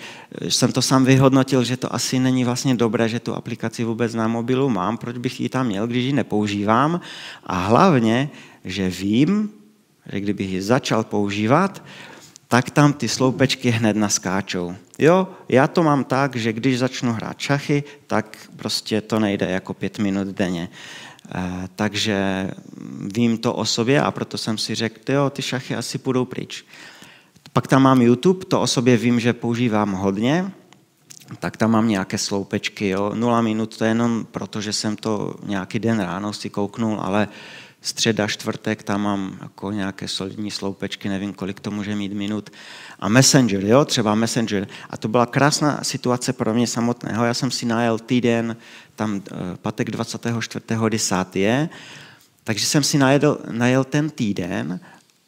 jsem to sám vyhodnotil, že to asi není vlastně dobré, že tu aplikaci vůbec na mobilu mám, proč bych ji tam měl, když ji nepoužívám. A hlavně, že vím, že kdybych ji začal používat, tak tam ty sloupečky hned naskáčou. Jo, já to mám tak, že když začnu hrát šachy, tak prostě to nejde jako 5 minut denně. Takže vím to o sobě a proto jsem si řekl, jo, ty šachy asi půjdou pryč. Pak tam mám YouTube, to o sobě vím, že používám hodně, tak tam mám nějaké sloupečky, jo. 0 minut to je jenom proto, že jsem to nějaký den ráno si kouknul, ale středa, čtvrtek, tam mám jako nějaké solidní sloupečky, nevím, kolik to může mít minut. A Messenger, jo, třeba Messenger. A to byla krásná situace pro mě samotného. Já jsem si najel týden, tam pátek 24.10. je, takže jsem si najel ten týden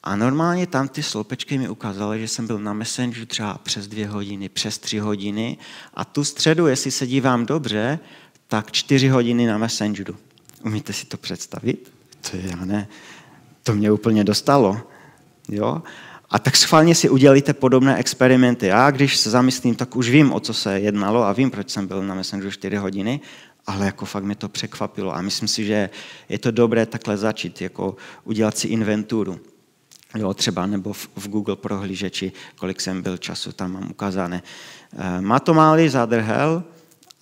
a normálně tam ty sloupečky mi ukázaly, že jsem byl na Messengeru třeba přes 2 hodiny, přes 3 hodiny a tu středu, jestli se dívám dobře, tak 4 hodiny na Messengeru. Umíte si to představit? To mě úplně dostalo. Jo? A tak schválně si udělíte podobné experimenty. Já když se zamyslím, tak už vím, o co se jednalo a vím, proč jsem byl na Messengeru 4 hodiny, ale jako fakt mě to překvapilo a myslím si, že je to dobré takhle začít, jako udělat si inventuru. Jo, třeba nebo v Google prohlížeči, kolik jsem byl času, tam mám ukázané. Má to malý zádrhel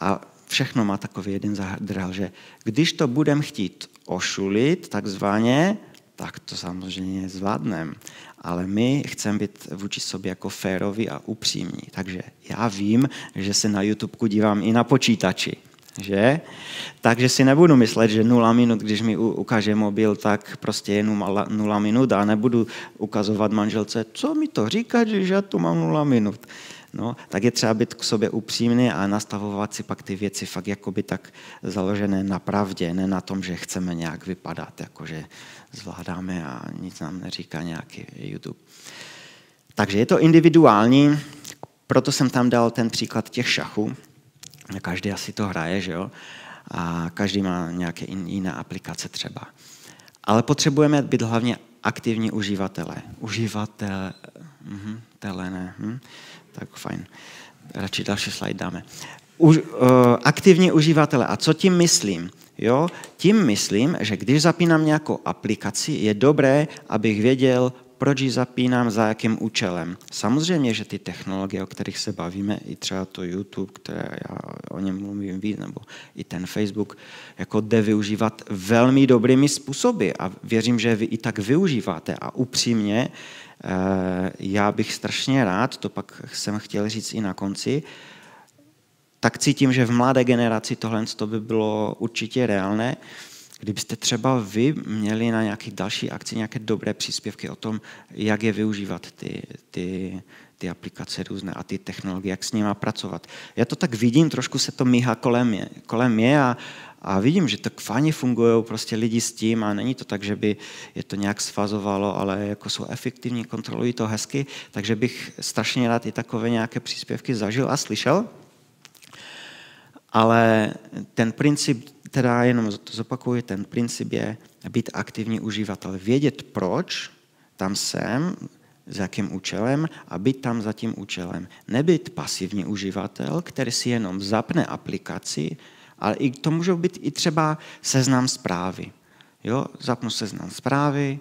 a všechno má takový jeden zádrhel, že když to budeme chtít ošulit takzvaně, tak to samozřejmě zvládneme. Ale my chceme být vůči sobě jako féroví a upřímní. Takže já vím, že se na YouTube dívám i na počítači. Že? Takže si nebudu myslet, že 0 minut, když mi ukáže mobil, tak prostě je 0 minut a nebudu ukazovat manželce, co mi to říká, že já tu mám 0 minut. No, tak je třeba být k sobě upřímný a nastavovat si pak ty věci fakt jakoby tak založené na pravdě, ne na tom, že chceme nějak vypadat, jakože zvládáme a nic nám neříká nějaký YouTube. Takže je to individuální, proto jsem tam dal ten příklad těch šachů. Každý asi to hraje, že jo? A každý má nějaké jiné aplikace třeba. Ale potřebujeme být hlavně aktivní uživatelé. Tak fajn. Radši další slide dáme. Aktivní uživatelé. A co tím myslím? Jo? Tím myslím, že když zapínám nějakou aplikaci, je dobré, abych věděl, proč ji zapínám, za jakým účelem. Samozřejmě, že ty technologie, o kterých se bavíme, i třeba to YouTube, které já o něm mluvím víc, nebo i ten Facebook, jako jde využívat velmi dobrými způsoby a věřím, že vy i tak využíváte a upřímně já bych strašně rád, to pak jsem chtěl říct i na konci, tak cítím, že v mladé generaci tohle by bylo určitě reálné, kdybyste třeba vy měli na nějakých další akci nějaké dobré příspěvky o tom, jak je využívat ty aplikace různé a ty technologie, jak s nimi pracovat. Já to tak vidím, trošku se to míhá kolem mě a vidím, že tak fajně fungují prostě lidi s tím a není to tak, že by je to nějak svazovalo, ale jako jsou efektivní, kontrolují to hezky, takže bych strašně rád i takové nějaké příspěvky zažil a slyšel. Ale ten princip, teda jenom to zopakuju, ten princip je být aktivní uživatel. Vědět, proč tam jsem, s jakým účelem a být tam za tím účelem. Nebyt pasivní uživatel, který si jenom zapne aplikaci, ale i to může být i třeba seznam zprávy. Jo? Zapnu seznam zprávy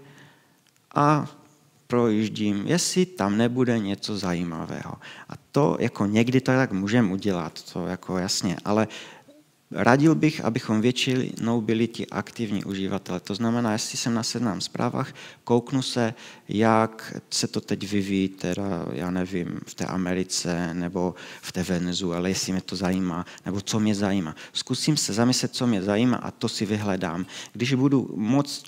a projíždím, jestli tam nebude něco zajímavého. A to jako někdy to tak můžeme udělat, to jako jasně, ale radil bych, abychom většinou byli ti aktivní uživatelé. To znamená, jestli jsem na Seznam Zprávách, kouknu se, jak se to teď vyvíjí, teda, já nevím, v té Americe nebo v té Venezuele, jestli mě to zajímá, nebo co mě zajímá. Zkusím se zamyslet, co mě zajímá a to si vyhledám. Když budu moc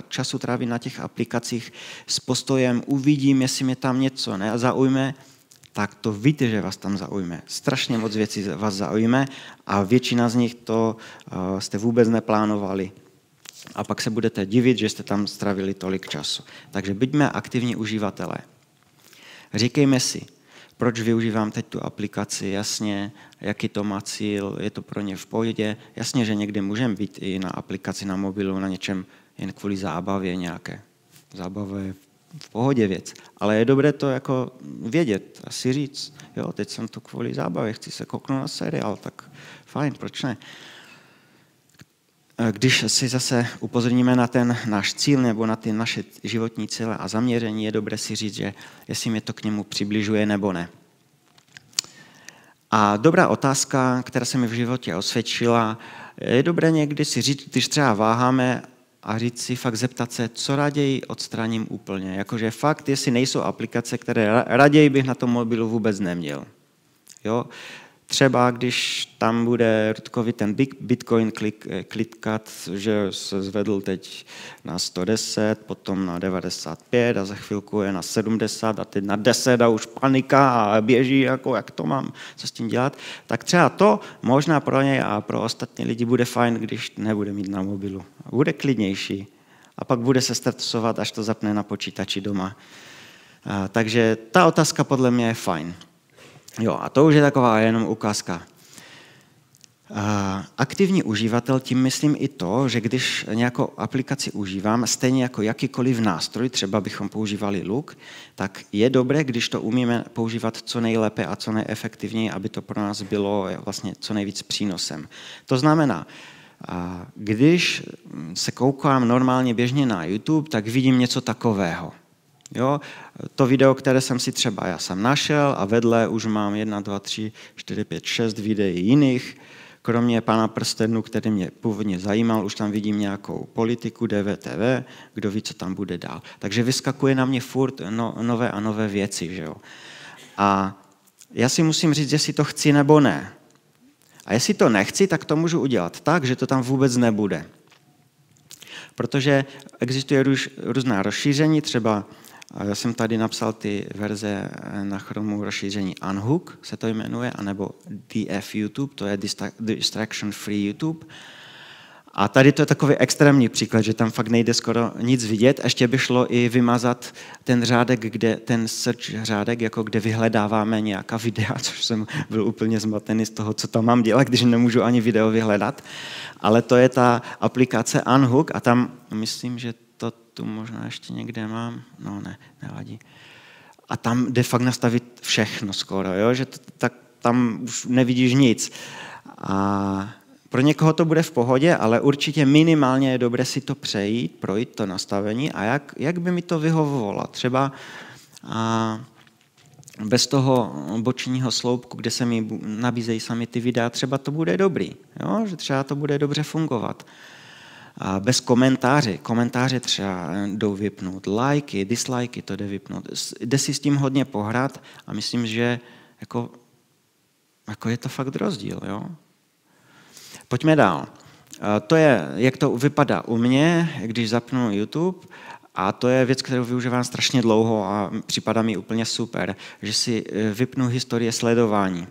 času trávit na těch aplikacích s postojem, uvidím, jestli mě tam něco zaujme, tak to víte, že vás tam zaujme. Strašně moc věcí vás zaujme a většina z nich to jste vůbec neplánovali. A pak se budete divit, že jste tam strávili tolik času. Takže buďme aktivní uživatelé. Říkejme si, proč využívám teď tu aplikaci, jasně, jaký to má cíl, je to pro ně v pohodě. Jasně, že někdy můžeme být i na aplikaci na mobilu, na něčem jen kvůli zábavě nějaké. Zábava je v pohodě věc. Ale je dobré to jako vědět a si říct, jo, teď jsem to kvůli zábavě, chci se kouknout na seriál, tak fajn, proč ne? Když si zase upozorníme na ten náš cíl nebo na ty naše životní cíle a zaměření, je dobré si říct, že jestli mě to k němu přibližuje nebo ne. A dobrá otázka, která se mi v životě osvědčila, je dobré někdy si říct, když třeba váháme a říct si, fakt zeptat se, co raději odstraním úplně. Jakože fakt, jestli nejsou aplikace, které raději bych na tom mobilu vůbec neměl. Jo? Třeba když tam bude Rudkovi ten Bitcoin clickcat, že se zvedl teď na 110, potom na 95 a za chvilku je na 70 a teď na 10 a už panika a běží, jako jak to mám, co s tím dělat, tak třeba to možná pro něj a pro ostatní lidi bude fajn, když nebude mít na mobilu. Bude klidnější a pak bude se stresovat, až to zapne na počítači doma. Takže ta otázka podle mě je fajn. Jo, a to už je taková jenom ukázka. Aktivní uživatel, tím myslím i to, že když nějakou aplikaci užívám, stejně jako jakýkoliv nástroj, třeba bychom používali Look, tak je dobré, když to umíme používat co nejlépe a co nejefektivněji, aby to pro nás bylo vlastně co nejvíc přínosem. To znamená, když se koukám normálně běžně na YouTube, tak vidím něco takového. Jo, to video, které jsem si třeba já sám našel a vedle už mám 1, 2, 3, 4, 5, 6 videí jiných. Kromě Pána prstenů, který mě původně zajímal, už tam vidím nějakou politiku, DVTV, kdo ví, co tam bude dál. Takže vyskakuje na mě furt nové a nové věci. Že jo? A já si musím říct, jestli to chci nebo ne. A jestli to nechci, tak to můžu udělat tak, že to tam vůbec nebude. Protože existuje různá rozšíření, třeba já jsem tady napsal ty verze na Chromu rozšíření Unhook, se to jmenuje, anebo DF YouTube, to je Distraction Free YouTube. A tady to je takový extrémní příklad, že tam fakt nejde skoro nic vidět. Ještě by šlo i vymazat ten řádek, ten search řádek, jako kde vyhledáváme nějaká videa, což jsem byl úplně zmatený z toho, co tam mám dělat, když nemůžu ani video vyhledat. Ale to je ta aplikace Unhook a tam myslím, že to tu možná ještě někde mám. No ne, nevadí. A tam jde fakt nastavit všechno skoro, jo? Že tak tam už nevidíš nic. A pro někoho to bude v pohodě, ale určitě minimálně je dobré si to projít to nastavení a jak by mi to vyhovovalo. Třeba bez toho bočního sloupku, kde se mi nabízejí sami ty videa, třeba to bude dobrý, jo? Že třeba to bude dobře fungovat. A bez komentáře třeba jdou vypnout, lajky, dislikey to jde vypnout. Jde si s tím hodně pohrát a myslím, že jako je to fakt rozdíl, jo? Pojďme dál. To je, jak to vypadá u mě, když zapnu YouTube, a to je věc, kterou využívám strašně dlouho a připadá mi úplně super, že si vypnu historie sledování.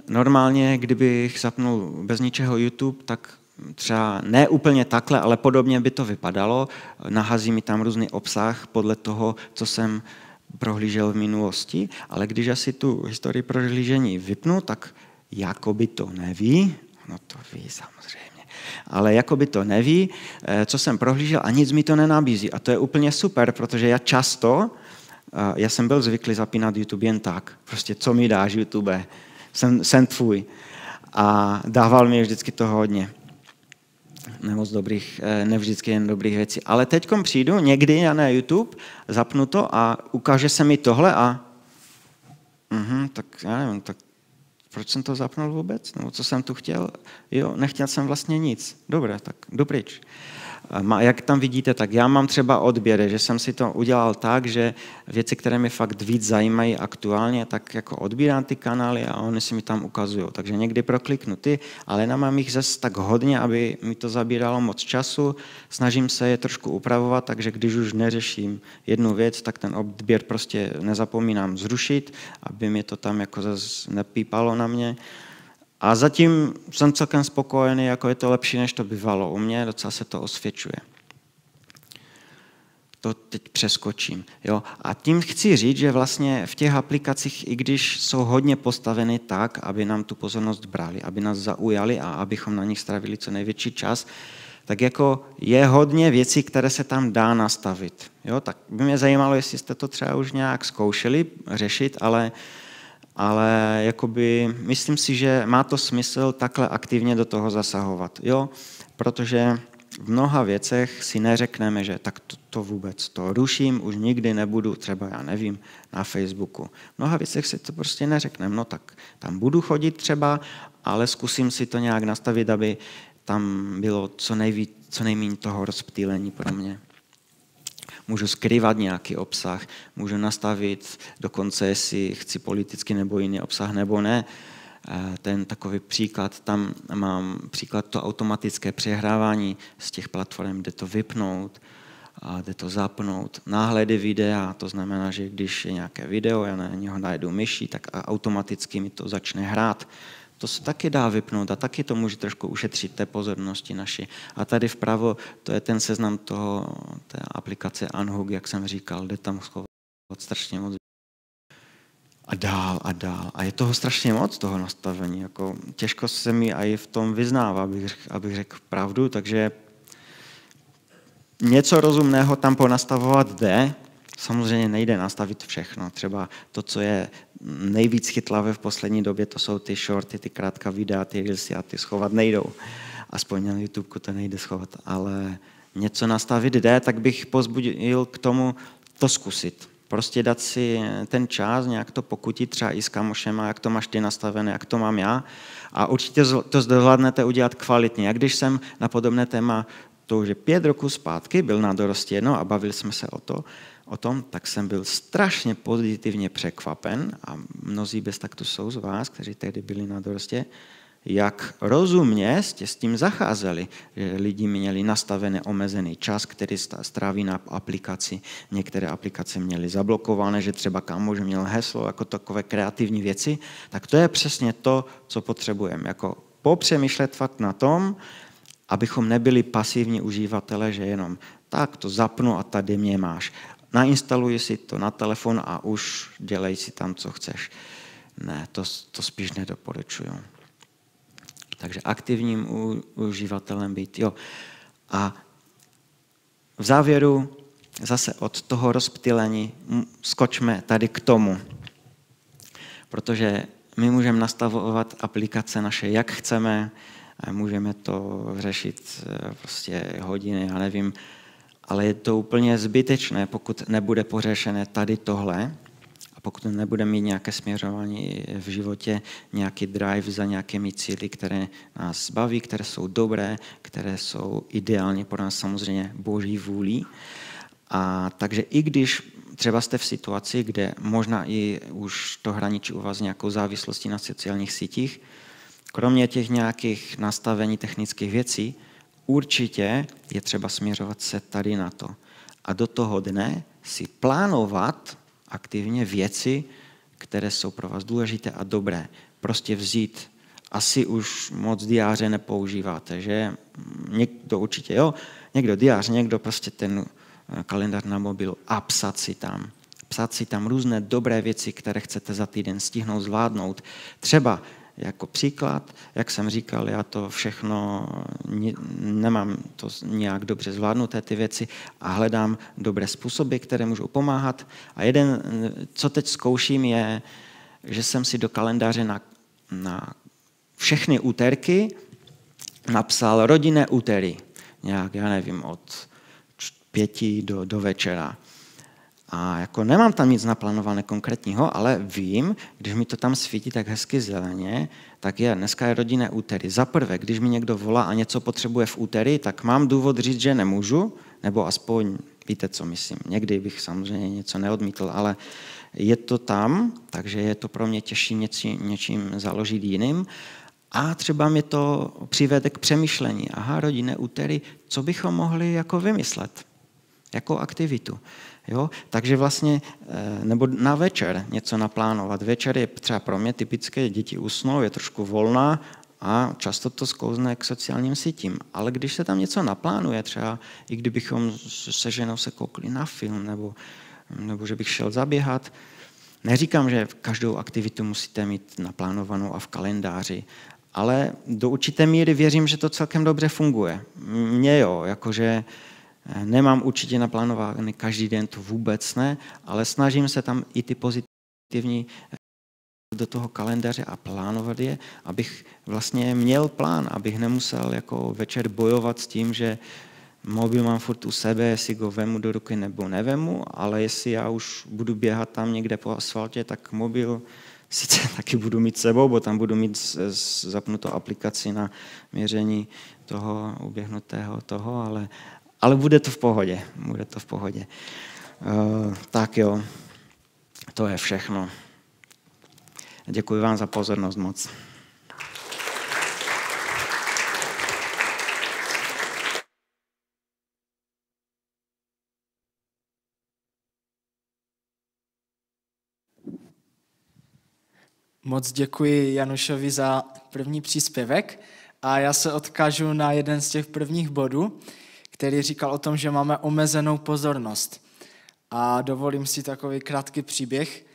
Normálně, kdybych zapnul bez ničeho YouTube, tak třeba ne úplně takhle, ale podobně by to vypadalo. Nahází mi tam různý obsah podle toho, co jsem prohlížel v minulosti, ale když asi tu historii prohlížení vypnu, tak jakoby to neví, no to ví samozřejmě, ale jakoby to neví, co jsem prohlížel a nic mi to nenabízí. A to je úplně super, protože já jsem byl zvyklý zapínat YouTube jen tak, prostě co mi dáš YouTube, jsem tvůj. A dával mi vždycky to hodně. Ne vždycky jen dobrých věcí. Ale teďkom přijdu někdy na YouTube, zapnu to a ukáže se mi tohle a tak já nevím, tak proč jsem to zapnul vůbec? Nebo co jsem tu chtěl? Jo, nechtěl jsem vlastně nic. Dobré, tak jdu pryč. Jak tam vidíte, tak já mám třeba odběry, že jsem si to udělal tak, že věci, které mi fakt víc zajímají aktuálně, tak jako odbírám ty kanály a oni si mi tam ukazují. Takže někdy prokliknu ty, ale nemám jich zase tak hodně, aby mi to zabíralo moc času. Snažím se je trošku upravovat, takže když už neřeším jednu věc, tak ten odběr prostě nezapomínám zrušit, aby mi to tam jako zase nepípalo na mě. A zatím jsem celkem spokojený, jako je to lepší, než to bývalo u mě, docela se to osvědčuje. To teď přeskočím. Jo? A tím chci říct, že vlastně v těch aplikacích, i když jsou hodně postaveny tak, aby nám tu pozornost brali, aby nás zaujali a abychom na nich strávili co největší čas, tak jako je hodně věcí, které se tam dá nastavit. Jo? Tak by mě zajímalo, jestli jste to třeba už nějak zkoušeli řešit, ale jakoby, myslím si, že má to smysl takhle aktivně do toho zasahovat. Jo? Protože v mnoha věcech si neřekneme, že tak to vůbec to ruším, už nikdy nebudu, třeba já nevím, na Facebooku. V mnoha věcech si to prostě neřekneme, no tak tam budu chodit třeba, ale zkusím si to nějak nastavit, aby tam bylo co nejméně toho rozptýlení pro mě. Můžu skrývat nějaký obsah, můžu nastavit dokonce, jestli chci politicky nebo jiný obsah nebo ne. Ten takový příklad, tam mám příklad to automatické přehrávání z těch platform, jde to vypnout a jde to zapnout. Náhledy videa, to znamená, že když je nějaké video, já na něho najdu myší, tak automaticky mi to začne hrát. To se taky dá vypnout a taky to může trošku ušetřit té pozornosti naší. A tady vpravo to je ten seznam té aplikace Unhook, jak jsem říkal, jde tam schovat strašně moc. A dál a dál. A je toho strašně moc, toho nastavení. Jako, těžko se mi i v tom vyznává, abych řekl pravdu, takže něco rozumného tam ponastavovat jde. Samozřejmě nejde nastavit všechno. Třeba to, co je nejvíc chytlavé v poslední době, to jsou ty shorty, ty krátká videa, ty reelsy a ty schovat nejdou. Aspoň na YouTube to nejde schovat. Ale něco nastavit jde, tak bych pozbudil k tomu to zkusit. Prostě dát si ten čas, nějak to pokutit třeba i s kamošema, jak to máš ty nastavené, jak to mám já. A určitě to zvládnete udělat kvalitně. Jak když jsem na podobné téma, to už je 5 roků zpátky, byl na Dorostě jedno a bavili jsme se o tom, tak jsem byl strašně pozitivně překvapen a mnozí bez taktu jsou z vás, kteří tehdy byli na Dorostě, jak rozumně jste s tím zacházeli, že lidi měli nastavený omezený čas, který stráví na aplikaci. Některé aplikace měly zablokované, že třeba kámoš měl heslo, jako takové kreativní věci. Tak to je přesně to, co potřebujeme. Jako popřemýšlet fakt na tom, abychom nebyli pasivní uživatelé, že jenom tak to zapnu a tady mě máš. Nainstaluji si to na telefon a už dělej si tam, co chceš. Ne, to spíš nedoporučuju. Takže aktivním uživatelem být. Jo. A v závěru zase od toho rozptýlení skočme tady k tomu. Protože my můžeme nastavovat aplikace naše, jak chceme, můžeme to řešit prostě hodiny, já nevím, ale je to úplně zbytečné, pokud nebude pořešené tady tohle a pokud nebude mít nějaké směřování v životě, nějaký drive za nějakými cíli, které nás baví, které jsou dobré, které jsou ideálně pro nás samozřejmě boží vůlí. A takže i když třeba jste v situaci, kde možná i už to hraničí u vás nějakou závislostí na sociálních sítích, kromě těch nějakých nastavení technických věcí, určitě je třeba směřovat se tady na to. A do toho dne si plánovat aktivně věci, které jsou pro vás důležité a dobré. Prostě vzít, asi už moc diáře nepoužíváte, že? Někdo určitě, jo, někdo diář, někdo prostě ten kalendář na mobilu a psat si tam různé dobré věci, které chcete za týden stihnout, zvládnout. Třeba jako příklad, jak jsem říkal, já to všechno nemám to nějak dobře zvládnuté ty věci a hledám dobré způsoby, které můžou pomáhat. A jeden, co teď zkouším, je, že jsem si do kalendáře na všechny úterky napsal rodinné úterý. Nějak, já nevím, od 5 do večera. A jako nemám tam nic naplánované konkrétního, ale vím, když mi to tam svítí tak hezky zeleně, tak dneska je rodinné úterý. Za prvé, když mi někdo volá a něco potřebuje v úterý, tak mám důvod říct, že nemůžu, nebo aspoň víte, co myslím. Někdy bych samozřejmě něco neodmítl, ale je to tam, takže je to pro mě těžší něčím založit jiným. A třeba mě to přivede k přemýšlení. Aha, rodinné úterý, co bychom mohli jako vymyslet? Jako aktivitu. Jo? Takže vlastně, nebo na večer něco naplánovat. Večer je třeba pro mě typické, děti usnou, je trošku volná a často to sklouzne k sociálním sítím. Ale když se tam něco naplánuje, třeba i kdybychom se ženou se koukli na film, nebo že bych šel zaběhat, neříkám, že každou aktivitu musíte mít naplánovanou a v kalendáři, ale do určité míry věřím, že to celkem dobře funguje. Mně jo, jakože nemám určitě naplánovaný každý den, to vůbec ne, ale snažím se tam i ty pozitivní do toho kalendáře a plánovat je, abych vlastně měl plán, abych nemusel jako večer bojovat s tím, že mobil mám furt u sebe, jestli ho vemu do ruky nebo nevemu, ale jestli já už budu běhat tam někde po asfaltě, tak mobil sice taky budu mít sebou, bo tam budu mít zapnutou aplikaci na měření toho uběhnutého toho, ale bude to v pohodě. Bude to v pohodě. Tak jo, to je všechno. Děkuji vám za pozornost moc. Moc děkuji Janušovi za první příspěvek a já se odkážu na jeden z těch prvních bodů, který říkal o tom, že máme omezenou pozornost. A dovolím si takový krátký příběh.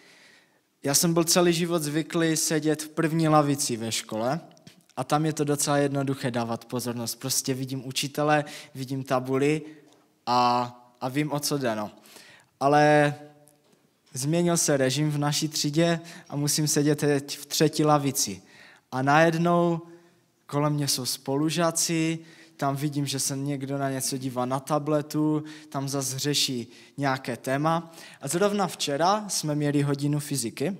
Já jsem byl celý život zvyklý sedět v první lavici ve škole a tam je to docela jednoduché dávat pozornost. Prostě vidím učitele, vidím tabuli a vím, o co jde. No. Ale změnil se režim v naší třídě a musím sedět teď v třetí lavici. A najednou kolem mě jsou spolužáci, tam vidím, že se někdo na něco dívá na tabletu, tam zase řeší nějaké téma. A zrovna včera jsme měli hodinu fyziky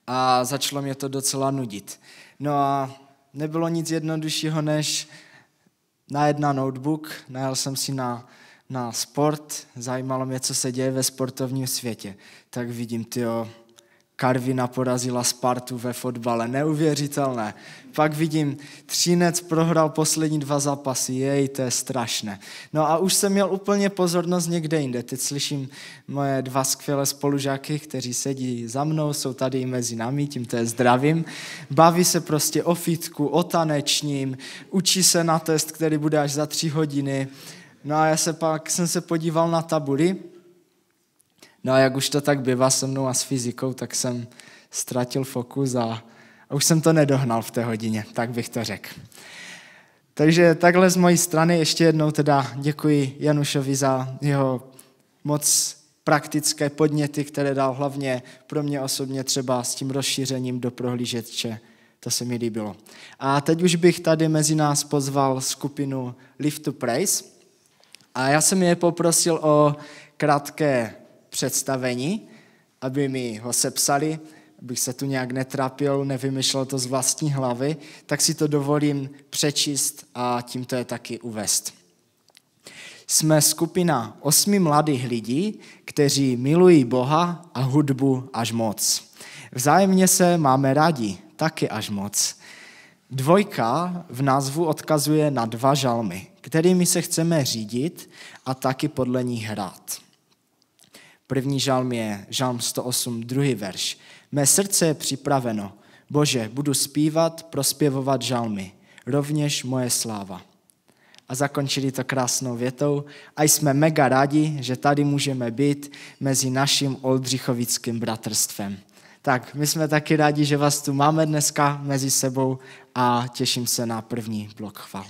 a začalo mě to docela nudit. No a nebylo nic jednoduššího, než najet na notebook, najel jsem si na sport, zajímalo mě, co se děje ve sportovním světě. Tak vidím, Karviná porazila Spartu ve fotbale, neuvěřitelné. Pak vidím, Třinec prohrál poslední 2 zápasy, to je strašné. No a už jsem měl úplně pozornost někde jinde. Teď slyším moje 2 skvělé spolužáky, kteří sedí za mnou, jsou tady i mezi námi, tímto je zdravím. Baví se prostě o fitku, o tanečním, učí se na test, který bude až za 3 hodiny. No a pak jsem se podíval na tabuli. No a jak už to tak bývá se mnou a s fyzikou, tak jsem ztratil fokus a už jsem to nedohnal v té hodině, tak bych to řekl. Takže takhle z mojí strany ještě jednou teda děkuji Janušovi za jeho moc praktické podněty, které dal hlavně pro mě osobně třeba s tím rozšířením do prohlížeče. To se mi líbilo. A teď už bych tady mezi nás pozval skupinu Live to Praise. A já jsem je poprosil o krátké představení, aby mi ho sepsali, abych se tu nějak netrápil, nevymyšlel to z vlastní hlavy, tak si to dovolím přečíst a tímto je taky uvést. Jsme skupina 8 mladých lidí, kteří milují Boha a hudbu až moc. Vzájemně se máme rádi, taky až moc. 2 v názvu odkazuje na 2 žalmy, kterými se chceme řídit a taky podle nich hrát. První žalm je žalm 108, 2. verš. Mé srdce je připraveno. Bože, budu zpívat, prospěvovat žalmy. Rovněž moje sláva. A zakončili to krásnou větou. A jsme mega rádi, že tady můžeme být mezi naším oldřichovickým bratrstvem. Tak, my jsme taky rádi, že vás tu máme dneska mezi sebou a těším se na první blok chval.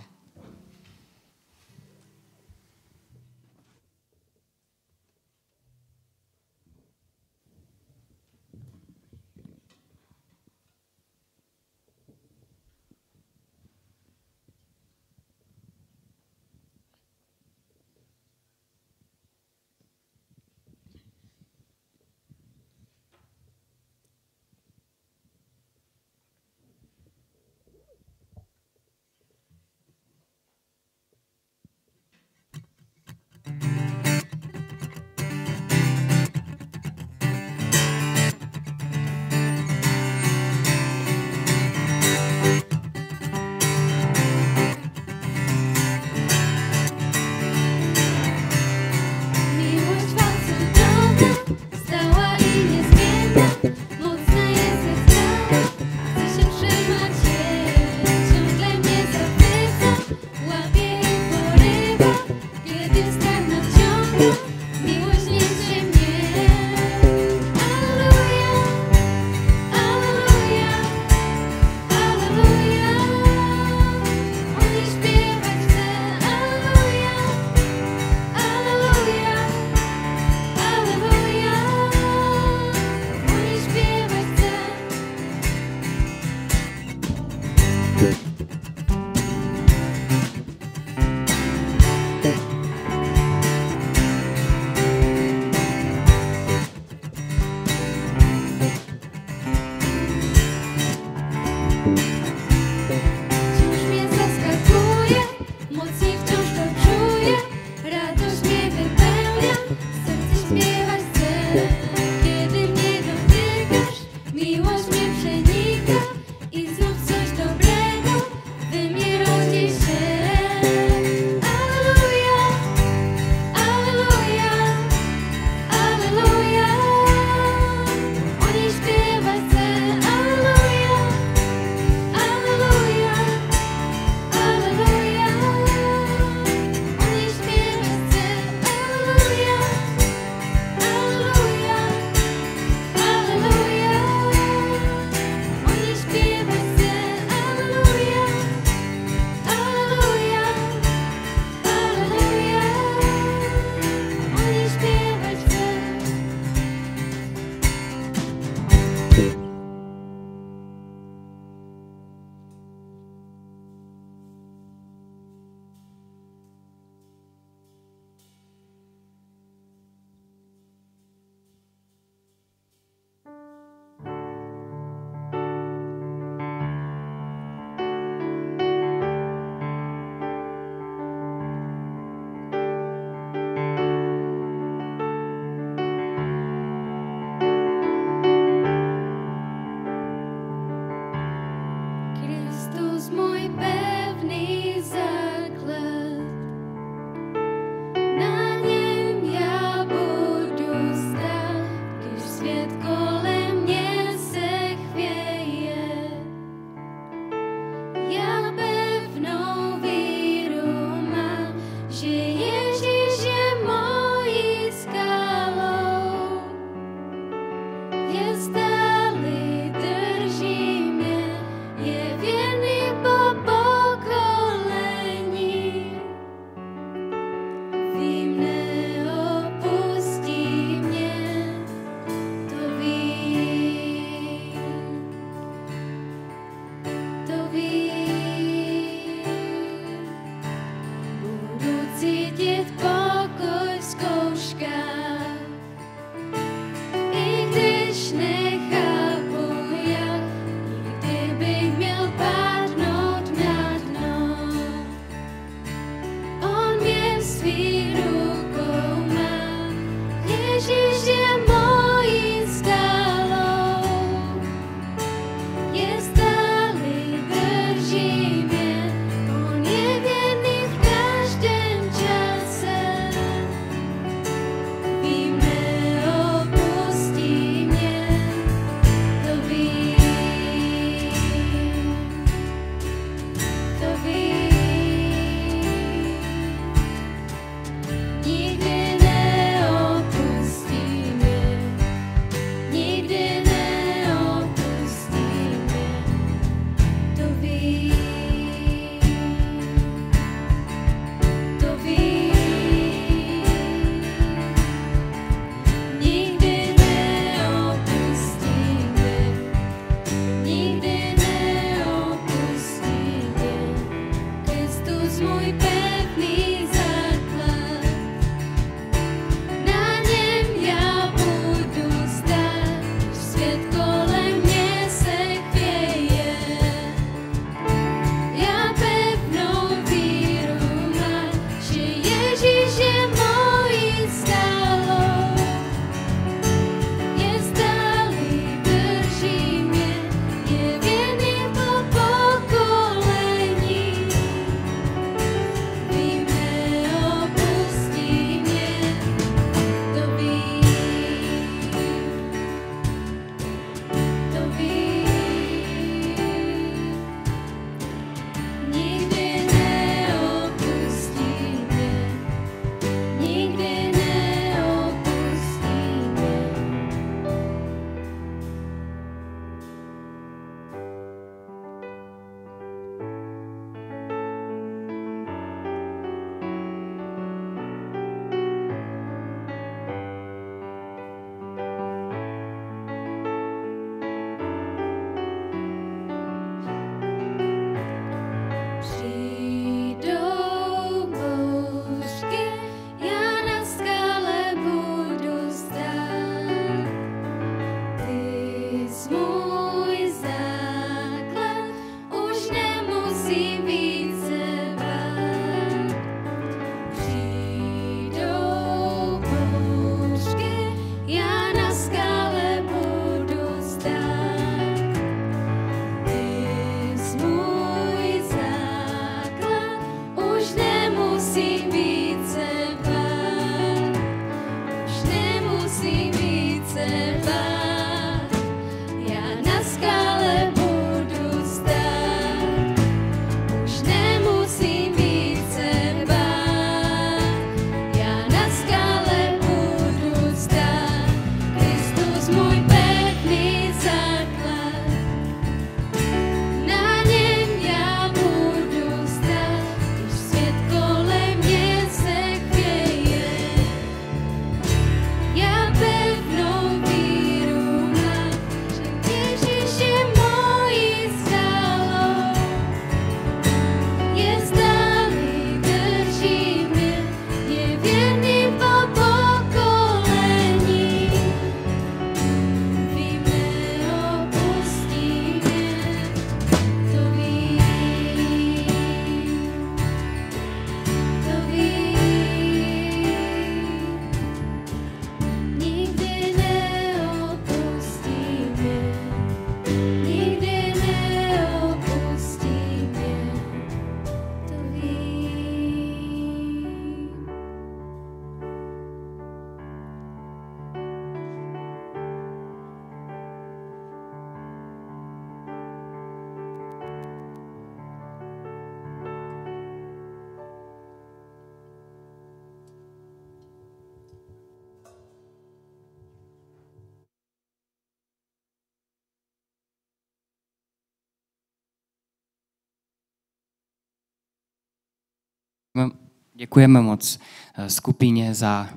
Stále drží mě, je věrný po Děkujeme moc skupině za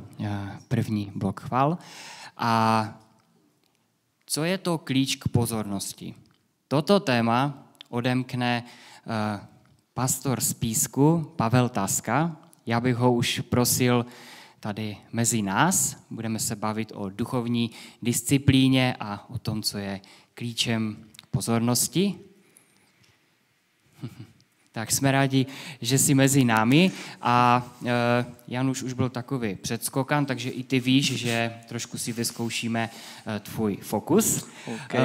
první blok chval. A co je to klíč k pozornosti? Toto téma odemkne pastor z Písku Pavel Taska. Já bych ho už prosil tady mezi nás. Budeme se bavit o duchovní disciplíně a o tom, co je klíčem k pozornosti. Tak jsme rádi, že jsi mezi námi a Januš už byl takový předskokan, takže i ty víš, že trošku si vyzkoušíme tvůj fokus. Okay.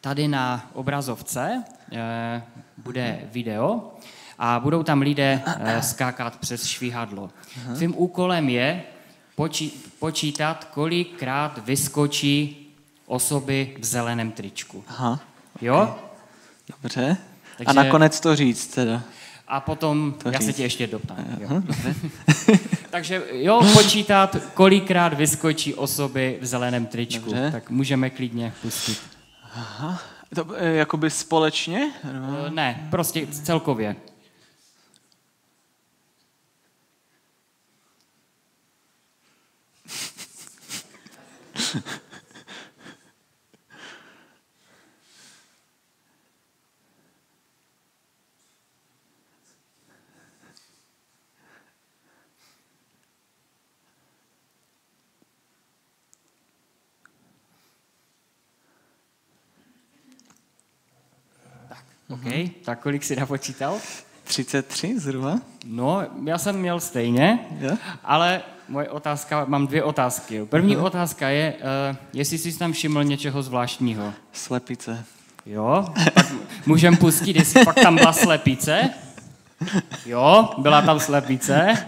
Tady na obrazovce bude video a budou tam lidé skákat přes švihadlo. Tvým úkolem je počítat, kolikrát vyskočí osoby v zeleném tričku. Aha. Jo? Dobře. Takže... A nakonec to říct teda. A potom to já říct. se tě ještě doptám. Aha, Takže jo, počítat, kolikrát vyskočí osoby v zeleném tričku. Dobře. Tak můžeme klidně pustit. Aha. To, jakoby společně? Ne, prostě celkově. OK, tak kolik jsi napočítal? 33 zhruba? No, já jsem měl stejně, ale moje otázka, mám 2 otázky. První otázka je, jestli jsi tam všiml něčeho zvláštního. Slepice. Jo, tak můžeme pustit, jestli fakt tam byla slepice. Jo, byla tam slepice.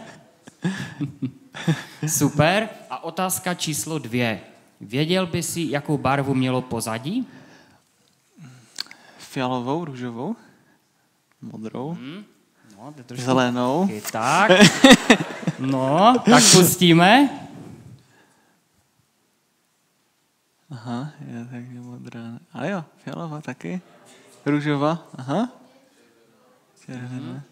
Super. A otázka číslo 2. Věděl by si, jakou barvu mělo pozadí? Fialovou, růžovou, modrou, No, to trošku zelenou. Tak. No, tak pustíme. Aha, je takže modrá. Ale jo, fialová taky. Růžová, aha. Červená.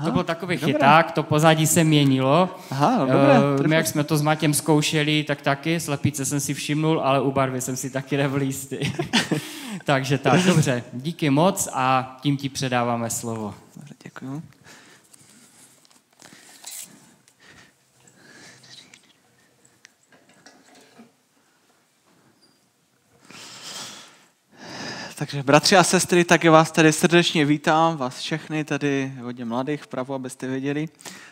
To byl takový chyták, to pozadí se měnilo. Aha, no, dobré. My, jak jsme to s Matěm zkoušeli, tak taky. Slepice jsem si všimnul, ale u barvy jsem si taky nebyl jistý. Takže tak, dobře. Díky moc a tím ti předáváme slovo. Dobře, děkuju. Takže bratři a sestry, tak já vás tady srdečně vítám, vás všechny, tady hodně mladých vpravo, abyste věděli,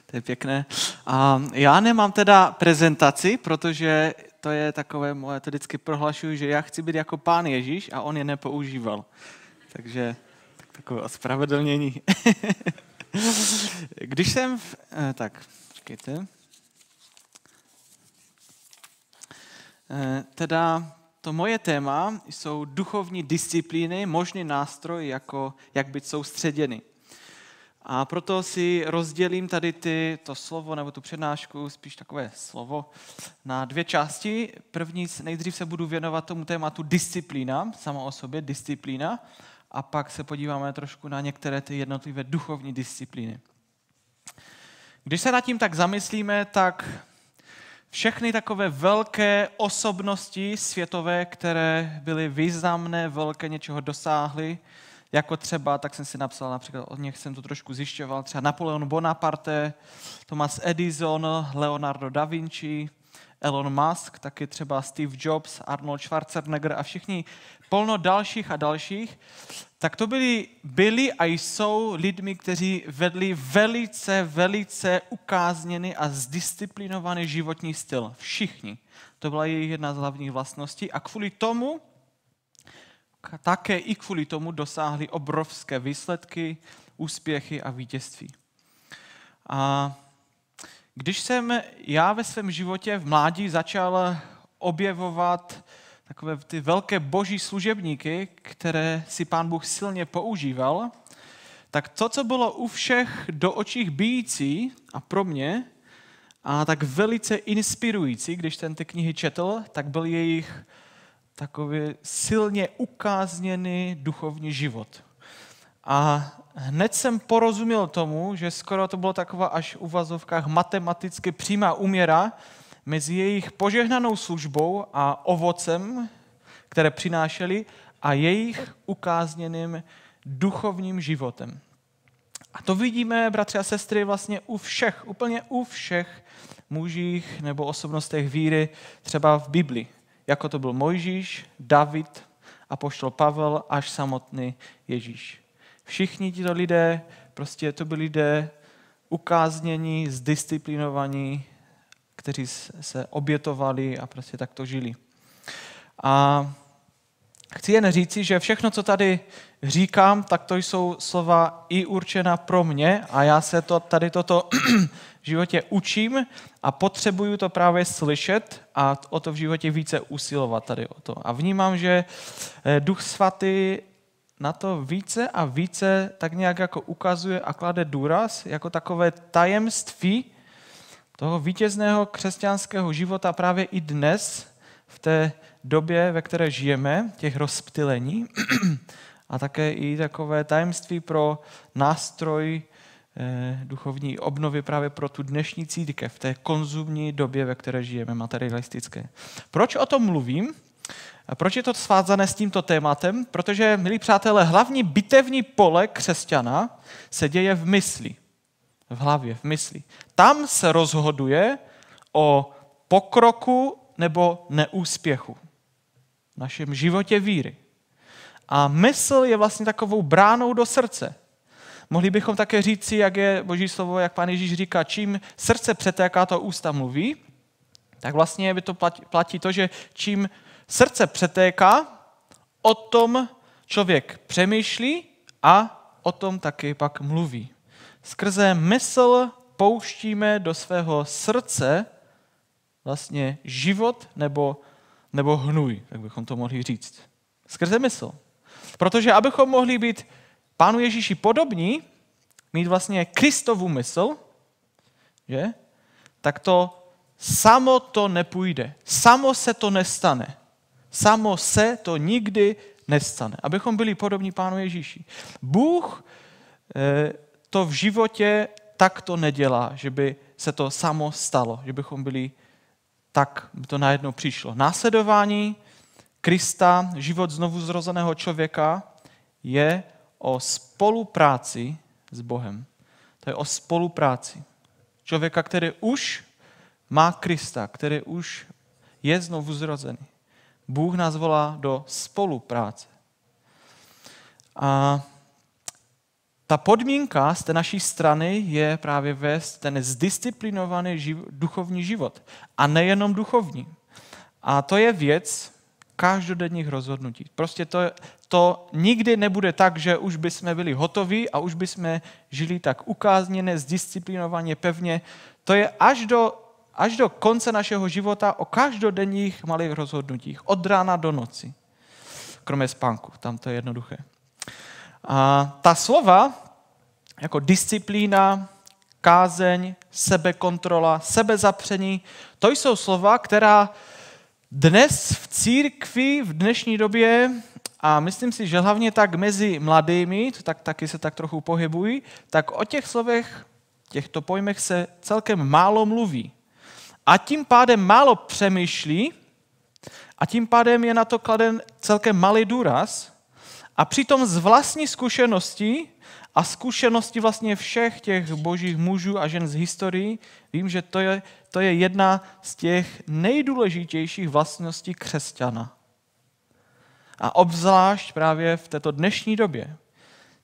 to je pěkné. A já nemám teda prezentaci, protože to je takové moje, to vždycky prohlašuji, že já chci být jako Pán Ježíš a on je nepoužíval. Takže takové ospravedlnění. Když jsem, tak, počkejte. Teda to moje téma jsou duchovní disciplíny, možný nástroj, jak být soustředěný. A proto si rozdělím tady to slovo, nebo tu přednášku, spíš takové slovo, na 2 části. První, nejdřív se budu věnovat tomu tématu disciplína, sama o sobě, disciplína, a pak se podíváme trošku na některé ty jednotlivé duchovní disciplíny. Když se nad tím tak zamyslíme, tak všechny takové velké osobnosti světové, které byly významné, velké, něčeho dosáhly, jako třeba, tak jsem si napsal například, od něch jsem to trošku zjišťoval, třeba Napoleon Bonaparte, Thomas Edison, Leonardo da Vinci, Elon Musk, taky třeba Steve Jobs, Arnold Schwarzenegger a všichni plno dalších a dalších, tak to byli a jsou lidmi, kteří vedli velice ukázněný a zdisciplinovaný životní styl. Všichni. To byla jejich jedna z hlavních vlastností a také i kvůli tomu dosáhli obrovské výsledky, úspěchy a vítězství. A když jsem já ve svém životě v mládí začal objevovat takové ty velké boží služebníky, které si Pán Bůh silně používal, tak to, co bylo u všech do očích bijící a pro mě, a tak velice inspirující, když ten ty knihy četl, tak byl jejich takový silně ukázněný duchovní život. A hned jsem porozuměl tomu, že skoro to bylo taková až v uvazovkách matematicky přímá úměra mezi jejich požehnanou službou a ovocem, které přinášeli, a jejich ukázněným duchovním životem. A to vidíme, bratři a sestry, vlastně u všech, úplně u všech mužích nebo osobnostech víry, třeba v Biblii. Jako to byl Mojžíš, David, apoštol Pavel, až samotný Ježíš. Všichni tito lidé, prostě to byli lidé ukáznění, zdisciplinovaní, kteří se obětovali a prostě takto žili. A chci jen říci, že všechno, co tady říkám, tak to jsou slova i určená pro mě a já se tady toto v životě učím a potřebuju to právě slyšet a o to v životě více usilovat tady o to. A vnímám, že Duch Svatý na to více a více tak nějak jako ukazuje a klade důraz jako takové tajemství toho vítězného křesťanského života právě i dnes, v té době, ve které žijeme, těch rozptylení, a také i takové tajemství pro nástroj duchovní obnovy právě pro tu dnešní církev, v té konzumní době, ve které žijeme, materialistické. Proč o tom mluvím? A proč je to svázané s tímto tématem? Protože, milí přátelé, hlavní bitevní pole křesťana se děje v mysli, v hlavě, v mysli. Tam se rozhoduje o pokroku nebo neúspěchu v našem životě víry. A mysl je vlastně takovou bránou do srdce. Mohli bychom také říci, jak je Boží slovo, jak Pán Ježíš říká, čím srdce přetéká, to ústa mluví, tak vlastně by to platí to, že čím srdce přetéká, o tom člověk přemýšlí a o tom taky pak mluví. Skrze mysl pouštíme do svého srdce vlastně život nebo hnůj, tak bychom to mohli říct. Skrze mysl. Protože abychom mohli být Pánu Ježíši podobní, mít vlastně Kristovu mysl, že? Tak to samo to nepůjde. Samo se to nestane. Samo se to nikdy nestane. Abychom byli podobní Pánu Ježíši. Bůh to v životě takto nedělá, že by se to samo stalo, že bychom byli tak, by to najednou přišlo. Následování Krista, život znovu zrozeného člověka je o spolupráci s Bohem. To je o spolupráci. Člověka, který už má Krista, který už je znovu zrozený. Bůh nás volá do spolupráce. A ta podmínka z té naší strany je právě vést ten zdisciplinovaný duchovní život. A nejenom duchovní. A to je věc každodenních rozhodnutí. Prostě to nikdy nebude tak, že už bychom byli hotoví a už bychom žili tak ukázněně, zdisciplinovaně, pevně. To je až do konce našeho života o každodenních malých rozhodnutích. Od rána do noci. Kromě spánku, tam to je jednoduché. A ta slova, jako disciplína, kázeň, sebekontrola, sebezapření, to jsou slova, která dnes v církvi, v dnešní době, a myslím si, že hlavně tak mezi mladými, to taky se tak trochu pohybují, tak o těch slovech, těchto pojmech se celkem málo mluví. A tím pádem málo přemýšlí a tím pádem je na to kladen celkem malý důraz. A přitom z vlastní zkušenosti a zkušenosti vlastně všech těch božích mužů a žen z historií, vím, že to je jedna z těch nejdůležitějších vlastností křesťana. A obzvlášť právě v této dnešní době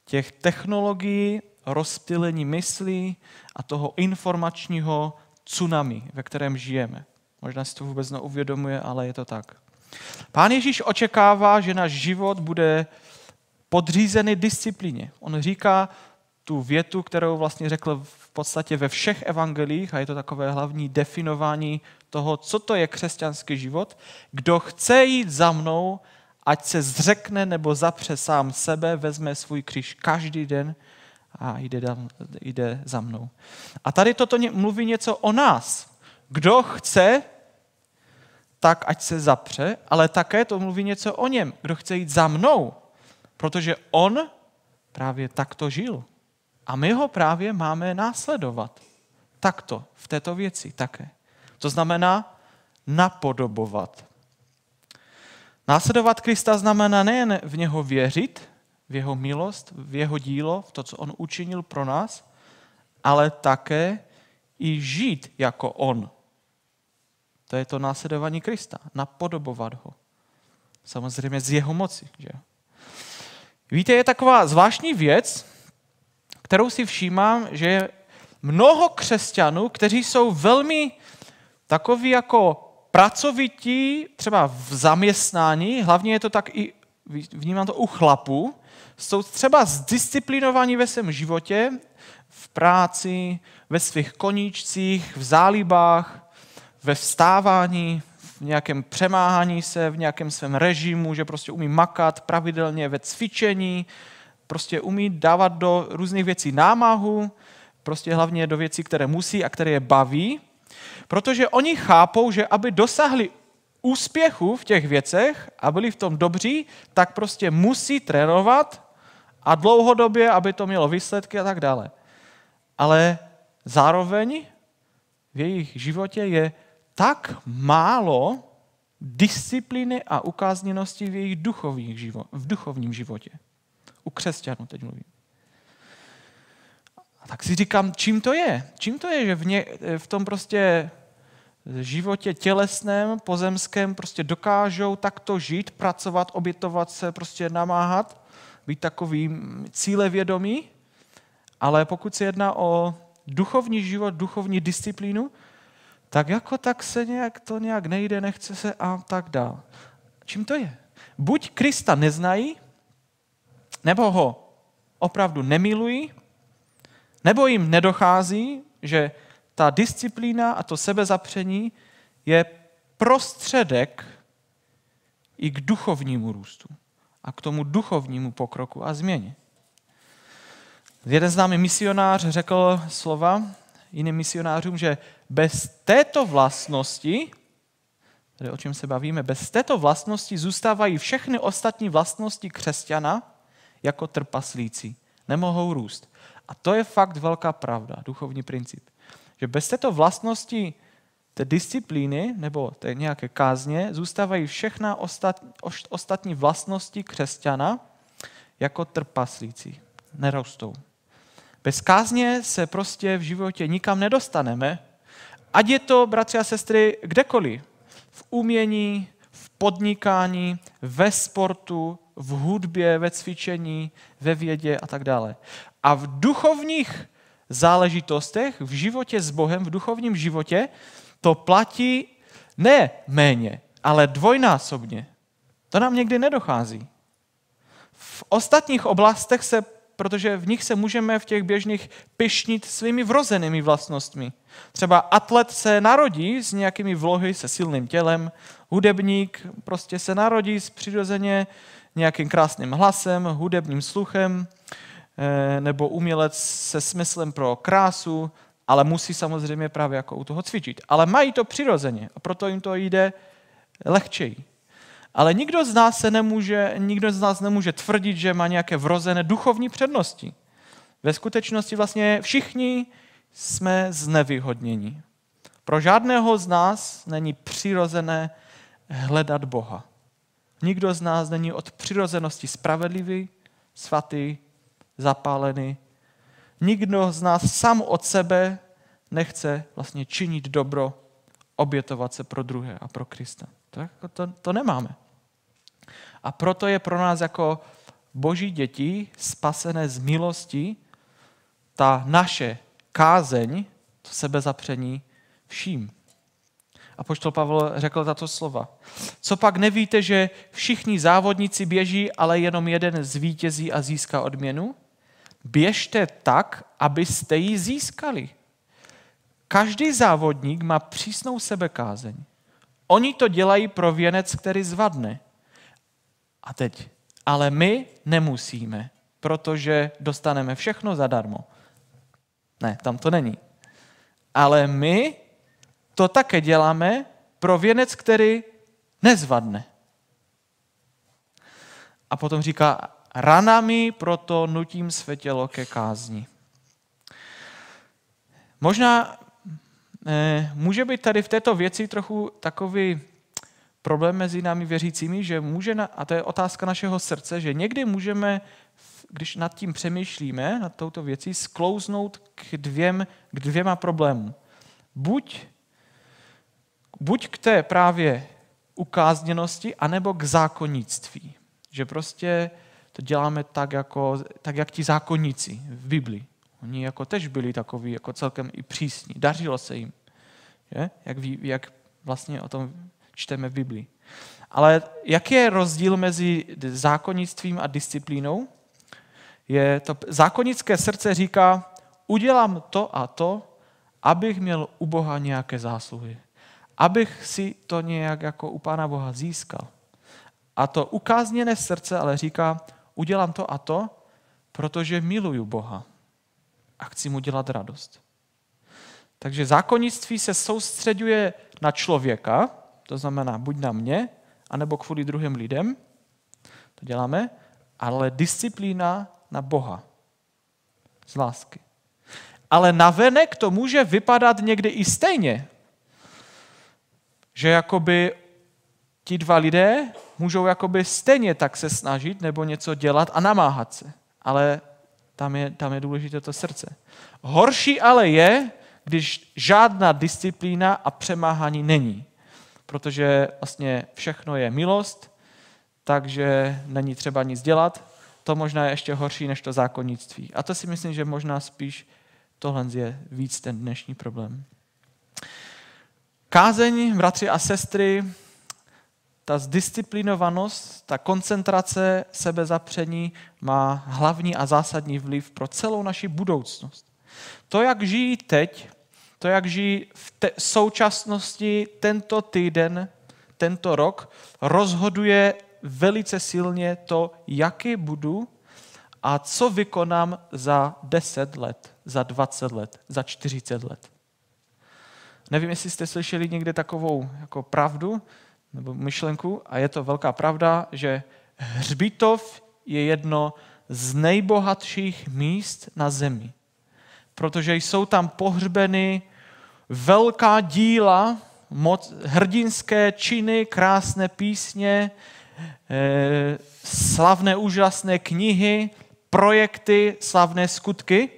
těch technologií, rozptylení myslí a toho informačního tsunami, ve kterém žijeme. Možná si to vůbec neuvědomuje, ale je to tak. Pán Ježíš očekává, že náš život bude podřízený disciplíně. On říká tu větu, kterou vlastně řekl v podstatě ve všech evangelích, a je to takové hlavní definování toho, co to je křesťanský život. Kdo chce jít za mnou, ať se zřekne nebo zapře sám sebe, vezme svůj kříž každý den a jde za mnou. A tady toto mluví něco o nás. Kdo chce, tak ať se zapře, ale také to mluví něco o něm. Kdo chce jít za mnou, protože on právě takto žil. A my ho právě máme následovat. Takto, v této věci také. To znamená napodobovat. Následovat Krista znamená nejen v něho věřit, v jeho milost, v jeho dílo, v to, co on učinil pro nás, ale také i žít jako on. To je to následování Krista. Napodobovat ho. Samozřejmě z jeho moci. Že? Víte, je taková zvláštní věc, kterou si všímám, že je mnoho křesťanů, kteří jsou velmi takoví jako pracovití, třeba v zaměstnání, hlavně je to tak i, vnímám to u chlapů, jsou třeba zdisciplinovaní ve svém životě, v práci, ve svých koníčcích, v zálibách, ve vstávání, v nějakém přemáhání se, v nějakém svém režimu, že prostě umí makat pravidelně ve cvičení, prostě umí dávat do různých věcí námahu, prostě hlavně do věcí, které musí a které je baví, protože oni chápou, že aby dosáhli úspěchu v těch věcech a byli v tom dobří, tak prostě musí trénovat a dlouhodobě, aby to mělo výsledky a tak dále. Ale zároveň v jejich životě je tak málo disciplíny a ukázněnosti v jejich duchovním životě. U křesťanů teď mluvím. A tak si říkám, čím to je? Čím to je, že v tom prostě životě tělesném, pozemském prostě dokážou takto žít, pracovat, obětovat se, prostě namáhat, být takový cílevědomý, ale pokud se jedná o duchovní život, duchovní disciplínu, tak jako tak se nějak nejde, nechce se a tak dál. Čím to je? Buď Krista neznají, nebo ho opravdu nemilují, nebo jim nedochází, že ta disciplína a to sebezapření je prostředek i k duchovnímu růstu a k tomu duchovnímu pokroku a změně. Jeden známý misionář řekl slova jiným misionářům, že bez této vlastnosti, tedy o čem se bavíme, bez této vlastnosti zůstávají všechny ostatní vlastnosti křesťana jako trpaslíci. Nemohou růst. A to je fakt velká pravda, duchovní princip. Že bez této vlastnosti té disciplíny nebo té nějaké kázně zůstávají všechna ostatní vlastnosti křesťana jako trpaslíci. Nerostou. Bez kázně se prostě v životě nikam nedostaneme, ať je to, bratři a sestry, kdekoliv. V umění, v podnikání, ve sportu, v hudbě, ve cvičení, ve vědě a tak dále. A v duchovních záležitostech, v životě s Bohem, v duchovním životě, to platí ne méně, ale dvojnásobně. To nám někdy nedochází. V ostatních oblastech protože v nich se můžeme v těch běžných pyšnit svými vrozenými vlastnostmi. Třeba atlet se narodí s nějakými vlohy, se silným tělem, hudebník prostě se narodí s přirozeně nějakým krásným hlasem, hudebním sluchem, nebo umělec se smyslem pro krásu, ale musí samozřejmě právě jako u toho cvičit. Ale mají to přirozeně a proto jim to jde lehčeji. Ale nikdo z nás nemůže tvrdit, že má nějaké vrozené duchovní přednosti. Ve skutečnosti vlastně všichni jsme znevýhodněni. Pro žádného z nás není přirozené hledat Boha. Nikdo z nás není od přirozenosti spravedlivý, svatý, zapálený. Nikdo z nás sám od sebe nechce vlastně činit dobro, obětovat se pro druhé a pro Krista. To nemáme. A proto je pro nás jako Boží děti, spasené z milosti, ta naše kázeň, to sebezapření vším. Apoštol Pavel řekl tato slova. Co pak nevíte, že všichni závodníci běží, ale jenom jeden zvítězí a získá odměnu? Běžte tak, abyste ji získali. Každý závodník má přísnou sebekázeň. Oni to dělají pro věnec, který zvadne. A teď, ale my nemusíme, protože dostaneme všechno zadarmo. Ne, tam to není. Ale my to také děláme pro věnec, který nezvadne. A potom říká, ranami proto nutím své tělo ke kázni. Možná může být tady v této věci trochu takový problém mezi námi věřícími, že a to je otázka našeho srdce, že někdy můžeme, když nad tím přemýšlíme, nad touto věcí, sklouznout k dvěma problémům. Buď k té právě ukázněnosti, anebo k zákonnictví. Že prostě to děláme tak jak ti zákonníci v Biblii. Oni jako tež byli takoví jako celkem i přísní. Dařilo se jim. Že? Jak vlastně o tom čteme v Biblii. Ale jaký je rozdíl mezi zákonnictvím a disciplínou? Zákonnické srdce říká, udělám to a to, abych měl u Boha nějaké zásluhy. Abych si to nějak jako u Pána Boha získal. A to ukázněné srdce ale říká, udělám to a to, protože miluju Boha a chci mu dělat radost. Takže zákonnictví se soustředuje na člověka, to znamená buď na mě, anebo kvůli druhým lidem, to děláme, ale disciplína na Boha z lásky. Ale navenek to může vypadat někdy i stejně. Že jakoby ti dva lidé můžou jakoby stejně tak se snažit nebo něco dělat a namáhat se. Ale tam je důležité to srdce. Horší ale je, když žádná disciplína a přemáhání není. Protože vlastně všechno je milost, takže není třeba nic dělat. To možná je ještě horší než to zákonnictví. A to si myslím, že možná spíš tohle je víc ten dnešní problém. Kázeň, bratři a sestry, ta zdisciplinovanost, ta koncentrace, sebezapření má hlavní a zásadní vliv pro celou naši budoucnost. To, jak žijí teď, to, jak žijí v současnosti, tento týden, tento rok, rozhoduje velice silně to, jaký budu a co vykonám za 10 let, za 20 let, za 40 let. Nevím, jestli jste slyšeli někde takovou jako pravdu nebo myšlenku, a je to velká pravda, že hřbitov je jedno z nejbohatších míst na zemi. Protože jsou tam pohřbeny velká díla, hrdinské činy, krásné písně, slavné úžasné knihy, projekty, slavné skutky,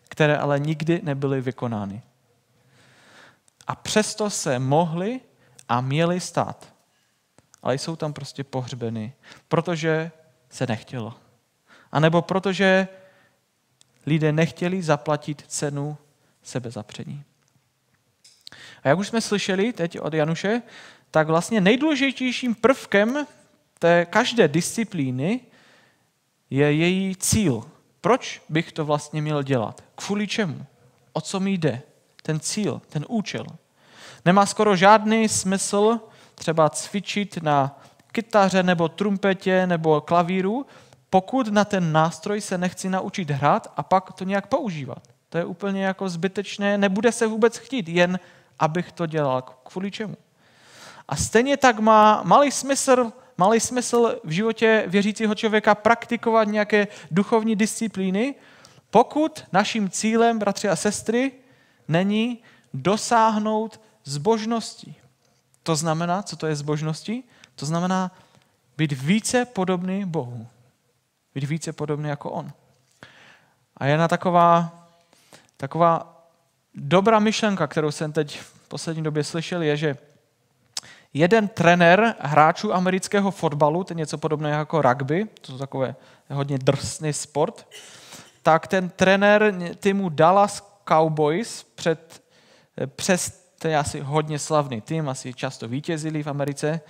které ale nikdy nebyly vykonány. A přesto se mohly a měly stát. Ale jsou tam prostě pohřbeny, protože se nechtělo. A nebo protože lidé nechtěli zaplatit cenu sebezapření. A jak už jsme slyšeli teď od Januše, tak vlastně nejdůležitějším prvkem té každé disciplíny je její cíl. Proč bych to vlastně měl dělat? Kvůli čemu? O co mi jde? Ten cíl, ten účel. Nemá skoro žádný smysl třeba cvičit na kytaře nebo trumpetě nebo klavíru, pokud na ten nástroj se nechci naučit hrát a pak to nějak používat. To je úplně jako zbytečné, nebude se vůbec chtít, jen abych to dělal. Kvůli čemu? A stejně tak má malý smysl v životě věřícího člověka praktikovat nějaké duchovní disciplíny, pokud naším cílem, bratři a sestry, není dosáhnout zbožnosti. To znamená, co to je zbožnosti? To znamená být více podobný Bohu. Být více podobný jako On. A jedna taková dobrá myšlenka, kterou jsem teď v poslední době slyšel, je, že jeden trenér hráčů amerického fotbalu, to je něco podobného jako rugby, to je takové hodně drsný sport, tak ten trenér týmu Dallas Cowboys to je asi hodně slavný tým, asi často vítězili v Americe,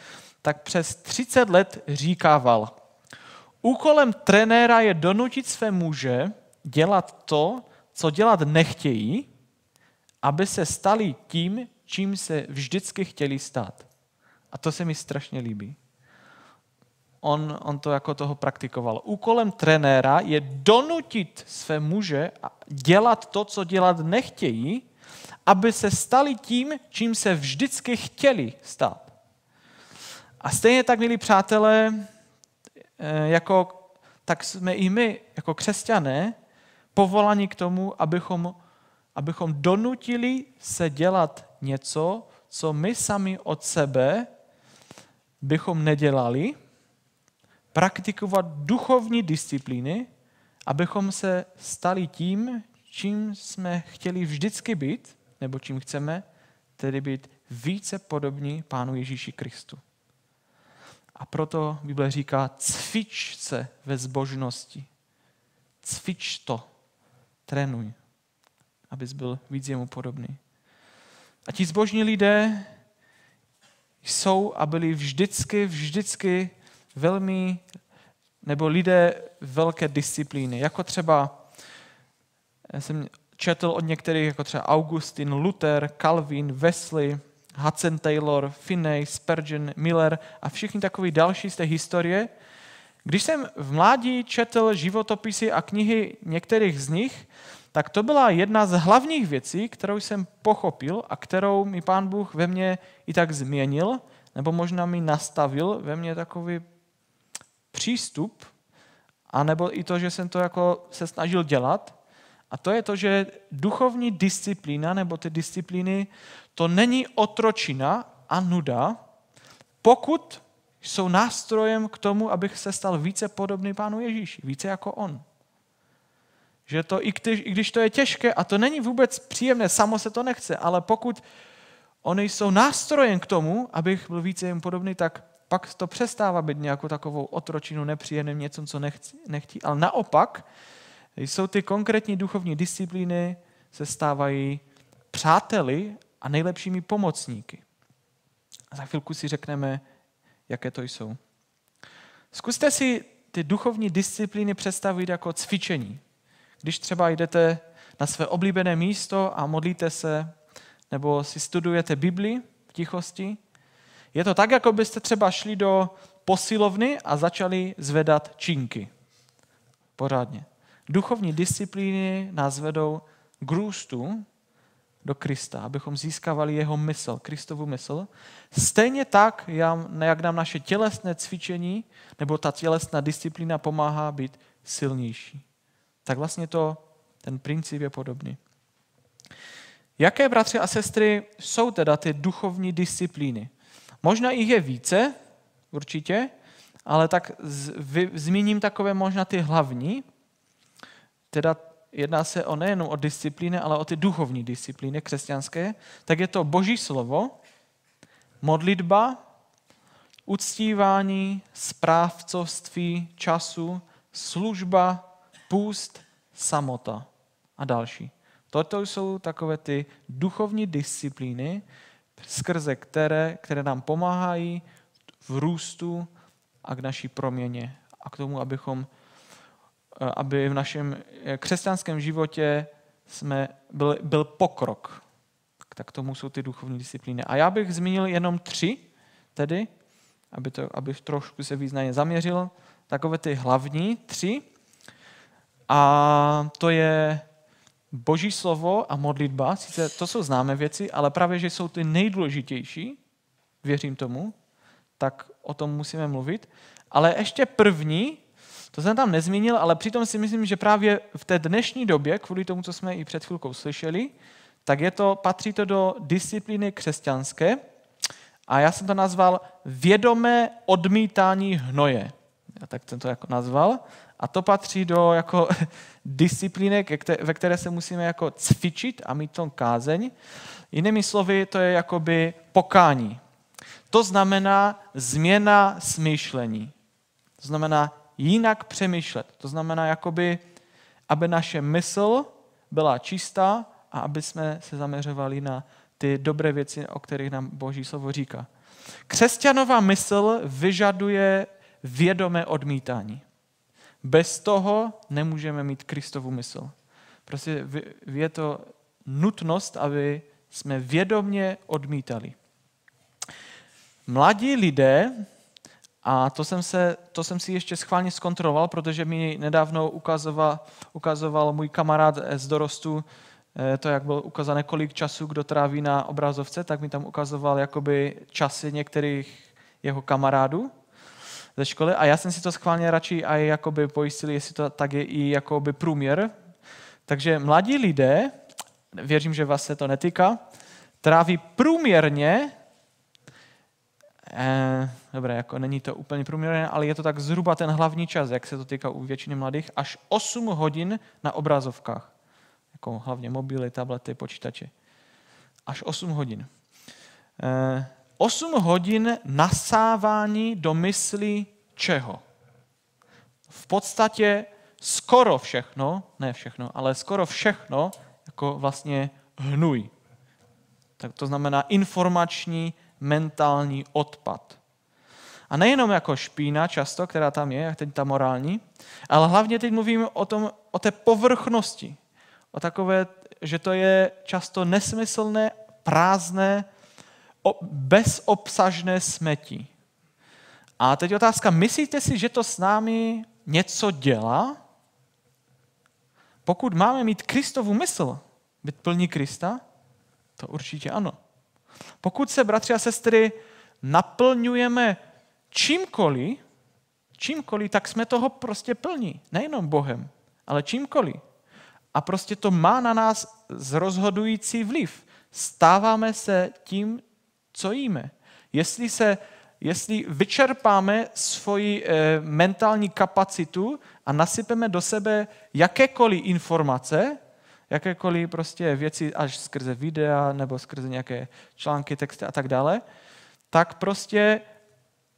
tak přes 30 let říkával, úkolem trenéra je donutit své muže dělat to, co dělat nechtějí, aby se stali tím, čím se vždycky chtěli stát. A to se mi strašně líbí. On to jako toho praktikoval. Úkolem trenéra je donutit své muže dělat to, co dělat nechtějí, aby se stali tím, čím se vždycky chtěli stát. A stejně tak, milí přátelé, jako tak jsme i my jako křesťané povoláni k tomu, abychom donutili se dělat něco, co my sami od sebe bychom nedělali, praktikovat duchovní disciplíny, abychom se stali tím, čím jsme chtěli vždycky být, nebo čím chceme, tedy být více podobní Pánu Ježíši Kristu. A proto Bible říká, cvič se ve zbožnosti. Cvič to. Trénuj, abys byl víc jemu podobný. A ti zbožní lidé jsou a byli vždycky velmi, nebo lidé velké disciplíny. Jako třeba, jsem četl od některých, jako třeba Augustin, Luther, Calvin, Wesley, Hudson Taylor, Finney, Spurgeon, Miller a všichni takový další z té historie. Když jsem v mládí četl životopisy a knihy některých z nich, tak to byla jedna z hlavních věcí, kterou jsem pochopil a kterou mi Pán Bůh ve mně i tak změnil, nebo možná mi nastavil ve mně takový přístup, anebo i to, že jsem to jako se snažil dělat. A to je to, že duchovní disciplína, nebo ty disciplíny, to není otročina a nuda, pokud jsou nástrojem k tomu, abych se stal více podobný Pánu Ježíši, více jako on. Že to, i když to je těžké a to není vůbec příjemné, samo se to nechce, ale pokud oni jsou nástrojem k tomu, abych byl více jim podobný, tak pak to přestává být nějakou takovou otročinu, nepříjemným, něco, co nechtí, ale naopak jsou ty konkrétní duchovní disciplíny, se stávají přáteli a nejlepšími pomocníky. A za chvilku si řekneme, jaké to jsou. Zkuste si ty duchovní disciplíny představit jako cvičení. Když třeba jdete na své oblíbené místo a modlíte se, nebo si studujete Bibli v tichosti, je to tak, jako byste třeba šli do posilovny a začali zvedat činky. Pořádně. Duchovní disciplíny nás vedou k růstu do Krista, abychom získávali jeho mysl, Kristovu mysl. Stejně tak, jak nám naše tělesné cvičení nebo ta tělesná disciplína pomáhá být silnější. Tak vlastně ten princip je podobný. Jaké, bratři a sestry, jsou teda ty duchovní disciplíny? Možná jich je více, určitě, ale tak zmíním takové možná ty hlavní. Teda jedná se nejenom o disciplíny, ale o ty duchovní disciplíny křesťanské. Tak je to Boží slovo, modlitba, uctívání, správcovství času, služba, půst, samota a další. Toto jsou takové ty duchovní disciplíny, skrze které nám pomáhají v růstu a k naší proměně a k tomu, aby v našem křesťanském životě byl pokrok. Tak tomu jsou ty duchovní disciplíny. A já bych zmínil jenom 3, tedy, aby trošku se významně zaměřil, takové ty hlavní 3. A to je Boží slovo a modlitba. Sice to jsou známé věci, ale právě, že jsou ty nejdůležitější, věřím tomu, tak o tom musíme mluvit. Ale ještě první, to jsem tam nezmínil, ale přitom si myslím, že právě v té dnešní době, kvůli tomu, co jsme i před chvilkou slyšeli, tak patří to do disciplíny křesťanské a já jsem to nazval vědomé odmítání hnoje. Já tak jsem to jako nazval. A to patří do jako disciplíny, ve které se musíme jako cvičit a mít tom kázeň. Jinými slovy, to je jakoby pokání. To znamená změna smýšlení. To znamená jinak přemýšlet. To znamená, jakoby, aby naše mysl byla čistá a aby jsme se zaměřovali na ty dobré věci, o kterých nám Boží slovo říká. Křesťanová mysl vyžaduje vědomé odmítání. Bez toho nemůžeme mít Kristovu mysl. Prostě je to nutnost, aby jsme vědomě odmítali. Mladí lidé, a to jsem si ještě schválně zkontroloval, protože mi nedávno ukazoval můj kamarád z dorostu, to, jak bylo ukázané, kolik času kdo tráví na obrazovce, tak mi tam ukazoval jakoby časy některých jeho kamarádů. ze školy a já jsem si to schválně radši aj jakoby pojistil, jestli to tak je i jakoby průměr. Takže mladí lidé, věřím, že vás se to netýká, tráví průměrně, dobré, jako není to úplně průměrně, ale je to tak zhruba ten hlavní čas, jak se to týká u většiny mladých, až 8 hodin na obrazovkách. Jako hlavně mobily, tablety, počítače. Až 8 hodin. 8 hodin nasávání do mysli čeho? V podstatě skoro všechno, ne všechno, ale skoro všechno, jako vlastně hnůj. Tak to znamená informační, mentální odpad. A nejenom jako špína často, která tam je, jak teď ta morální, ale hlavně teď mluvím o té povrchnosti. O takové, že to je často nesmyslné, prázdné, bezobsažné smetí. A teď otázka, myslíte si, že to s námi něco dělá? Pokud máme mít Kristovu mysl, být plní Krista, to určitě ano. Pokud se, bratři a sestry, naplňujeme čímkoliv, tak jsme toho prostě plní. Nejenom Bohem, ale čímkoliv. A prostě to má na nás rozhodující vliv. Stáváme se tím, co jíme. Jestli vyčerpáme svoji mentální kapacitu a nasypeme do sebe jakékoliv informace, jakékoliv prostě věci až skrze videa nebo skrze nějaké články, texty a tak dále, tak prostě,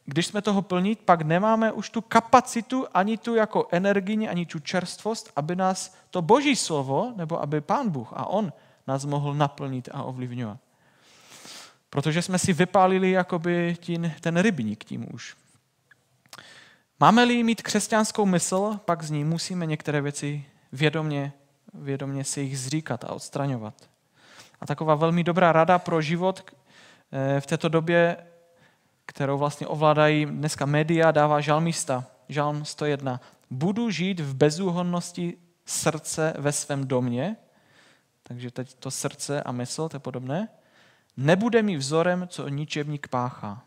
když jsme toho plní, pak nemáme už tu kapacitu, ani tu jako energii, ani tu čerstvost, aby nás to Boží slovo, nebo aby Pán Bůh a On nás mohl naplnit a ovlivňovat. Protože jsme si vypálili jakoby ten rybník tím už. Máme-li mít křesťanskou mysl, pak z ní musíme některé věci vědomě si jich zříkat a odstraňovat. A taková velmi dobrá rada pro život v této době, kterou vlastně ovládají dneska média, dává žalmista, žalm 101. Budu žít v bezúhonnosti srdce ve svém domě, takže teď to srdce a mysl, to je podobné. Nebude mi vzorem, co ničebník páchá.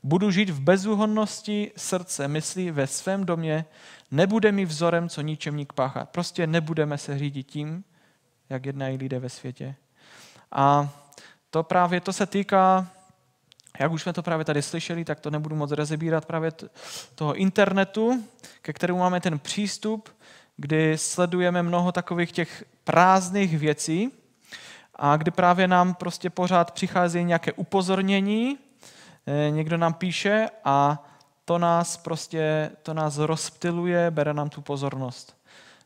Budu žít v bezúhonnosti srdce, myslí ve svém domě, nebude mi vzorem, co ničemník páchá. Prostě nebudeme se řídit tím, jak jednají lidé ve světě. A to se týká, jak už jsme to právě tady slyšeli, tak to nebudu moc rozebírat právě toho internetu, ke kterému máme ten přístup, kdy sledujeme mnoho takových těch prázdných věcí a kdy právě nám prostě pořád přichází nějaké upozornění, někdo nám píše a to nás rozptyluje, bere nám tu pozornost.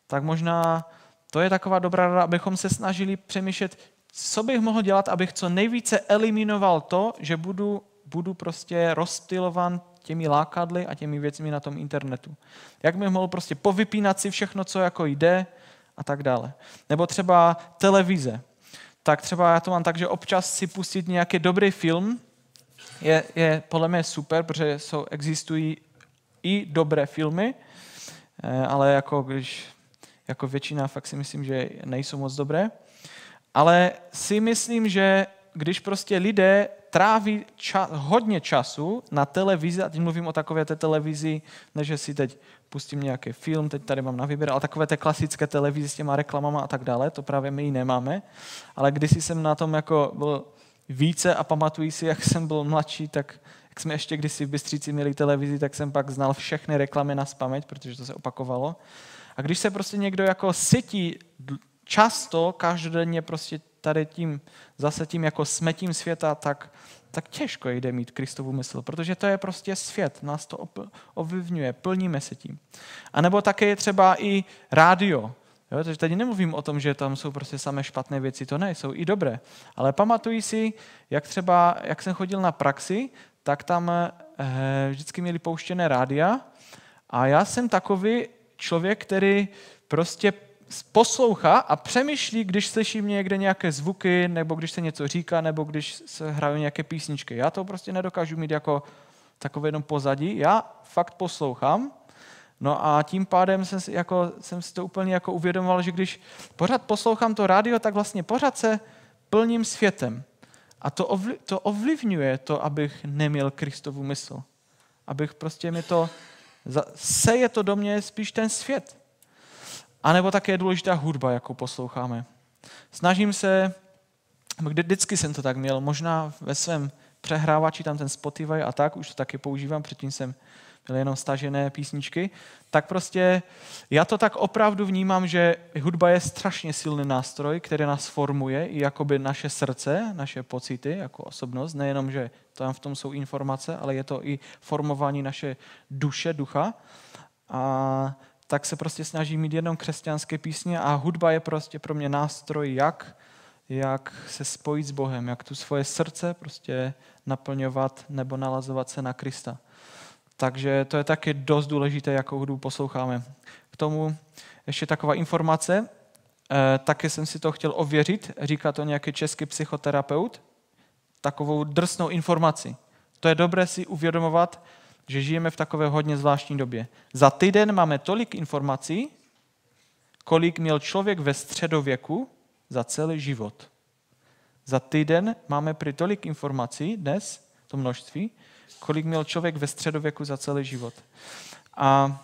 Tak možná to je taková dobrá rada, abychom se snažili přemýšlet, co bych mohl dělat, abych co nejvíce eliminoval to, že budu prostě rozptylovan těmi lákadly a těmi věcmi na tom internetu. Jak bych mohl prostě povypínat si všechno, co jako jde a tak dále. Nebo třeba televize. Tak třeba já to mám tak, že občas si pustit nějaký dobrý film je podle mě super, protože existují i dobré filmy, ale jako většina fakt si myslím, že nejsou moc dobré. Ale si myslím, že když prostě lidé tráví hodně času na televizi, a teď mluvím o takové té televizi, než si teď pustím nějaký film, teď tady mám na výběr, ale takové té klasické televizi s těma reklamama a tak dále, to právě my ji nemáme. Ale když jsem na tom jako byl více a pamatuji si, jak jsem byl mladší, tak jak jsme ještě kdysi v Bystříci měli televizi, tak jsem pak znal všechny reklamy nazpaměť, protože to se opakovalo. A když se prostě někdo jako sytí často, každodenně prostě tady tím jako smetím světa, tak těžko jde mít Kristovu mysl, protože to je prostě svět, nás to ovlivňuje, plníme se tím. A nebo také je třeba i rádio. Jo, takže tady nemluvím o tom, že tam jsou prostě samé špatné věci, to ne, jsou i dobré. Ale pamatuji si, jak jsem chodil na praxi, tak tam vždycky měli pouštěné rádia a já jsem takový člověk, který prostě poslouchá a přemýšlí, když slyším někde nějaké zvuky, nebo když se něco říká, nebo když se hrají nějaké písničky. Já to prostě nedokážu mít jako takové jenom pozadí. Já fakt poslouchám. No a tím pádem jsem si to úplně jako uvědomoval, že když pořád poslouchám to rádio, tak vlastně pořád se plním světem. A to ovlivňuje to, abych neměl Kristovu mysl. abych prostě seje to do mě spíš ten svět. A nebo také je důležitá hudba, jakou posloucháme. Snažím se, vždycky jsem to tak měl, možná ve svém přehrávači, tam ten Spotify a tak, už to taky používám, předtím jsem měl jenom stažené písničky, tak prostě já to tak opravdu vnímám, že hudba je strašně silný nástroj, který nás formuje i jakoby naše srdce, naše pocity jako osobnost, nejenom, že tam v tom jsou informace, ale je to i formování naše duše, ducha. A tak se prostě snažím mít jenom křesťanské písně a hudba je prostě pro mě nástroj, jak se spojit s Bohem, jak tu svoje srdce prostě naplňovat nebo nalazovat se na Krista. Takže to je taky dost důležité, jakou hudbu posloucháme. K tomu ještě taková informace, taky jsem si to chtěl ověřit, říká to nějaký český psychoterapeut, takovou drsnou informaci. To je dobré si uvědomovat, že žijeme v takové hodně zvláštní době. Za týden máme tolik informací, kolik měl člověk ve středověku za celý život. Za týden máme prý tolik informací dnes, to množství, kolik měl člověk ve středověku za celý život. A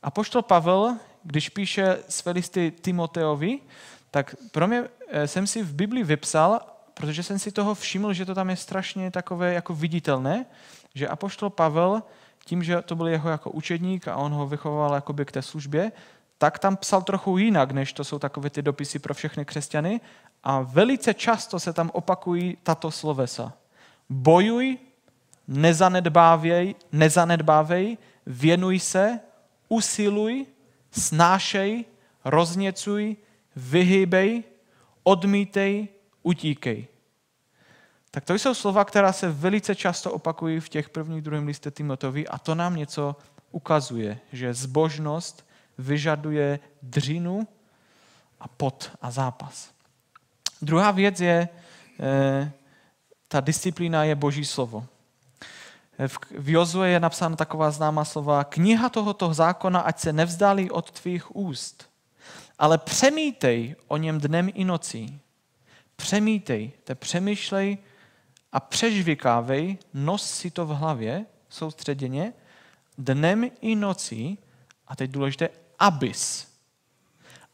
apoštol Pavel, když píše své listy Timoteovi, tak pro mě jsem si v Biblii vypsal, protože jsem si toho všiml, že to tam je strašně takové jako viditelné, že apoštol Pavel, tím, že to byl jeho jako učedník a on ho vychoval jakoby k té službě, tak tam psal trochu jinak, než to jsou takové ty dopisy pro všechny křesťany a velice často se tam opakují tato slovesa. Bojuj, nezanedbávej, věnuj se, usiluj, snášej, rozněcuj, vyhýbej, odmítej, utíkej. Tak to jsou slova, která se velice často opakují v těch prvních, druhém listě Timoteovi a to nám něco ukazuje, že zbožnost vyžaduje dřinu a pot a zápas. Druhá věc je, ta disciplína je Boží slovo. V Jozue je napsána taková známá slova, kniha tohoto zákona, ať se nevzdálí od tvých úst, ale přemítej o něm dnem i nocí. Přemítej, přemýšlej a přežvykávej, nos si to v hlavě, soustředěně, dnem i nocí, a teď důležité,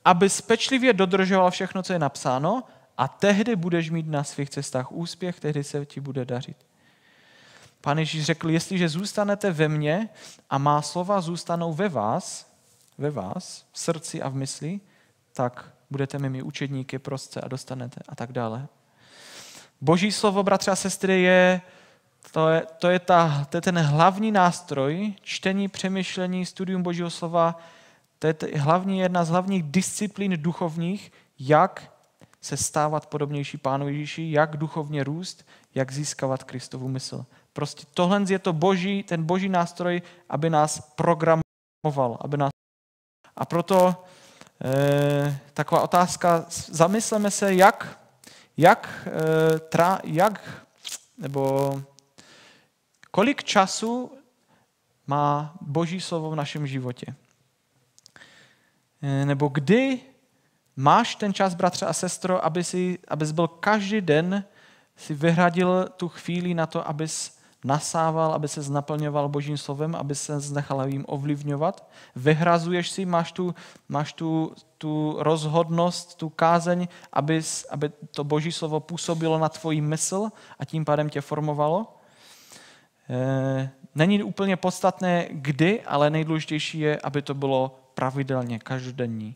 abys pečlivě dodržoval všechno, co je napsáno, a tehdy budeš mít na svých cestách úspěch, tehdy se ti bude dařit. Pán Ježíš řekl, jestliže zůstanete ve mně a má slova zůstanou ve vás, v srdci a v mysli, tak budete mými učedníky prostce a dostanete a tak dále. Boží slovo, bratři a sestry, to je ten hlavní nástroj, čtení, přemýšlení, studium Božího slova, to je jedna z hlavních disciplín duchovních, jak se stávat podobnější Pánu Ježíši, jak duchovně růst, jak získávat Kristovu mysl. Prostě tohle je to ten boží nástroj, aby nás programoval. A proto taková otázka, zamysleme se, nebo kolik času má Boží slovo v našem životě. Nebo kdy máš ten čas, bratře a sestro, abys byl každý den, si vyhradil tu chvíli na to, abys nasával, aby se naplňoval Božím slovem, aby se nechal jim ovlivňovat. Vyhrazuješ si, máš tu rozhodnost, tu kázeň, aby to Boží slovo působilo na tvoji mysl a tím pádem tě formovalo. Není úplně podstatné kdy, ale nejdůležitější je, aby to bylo pravidelně, každodenní.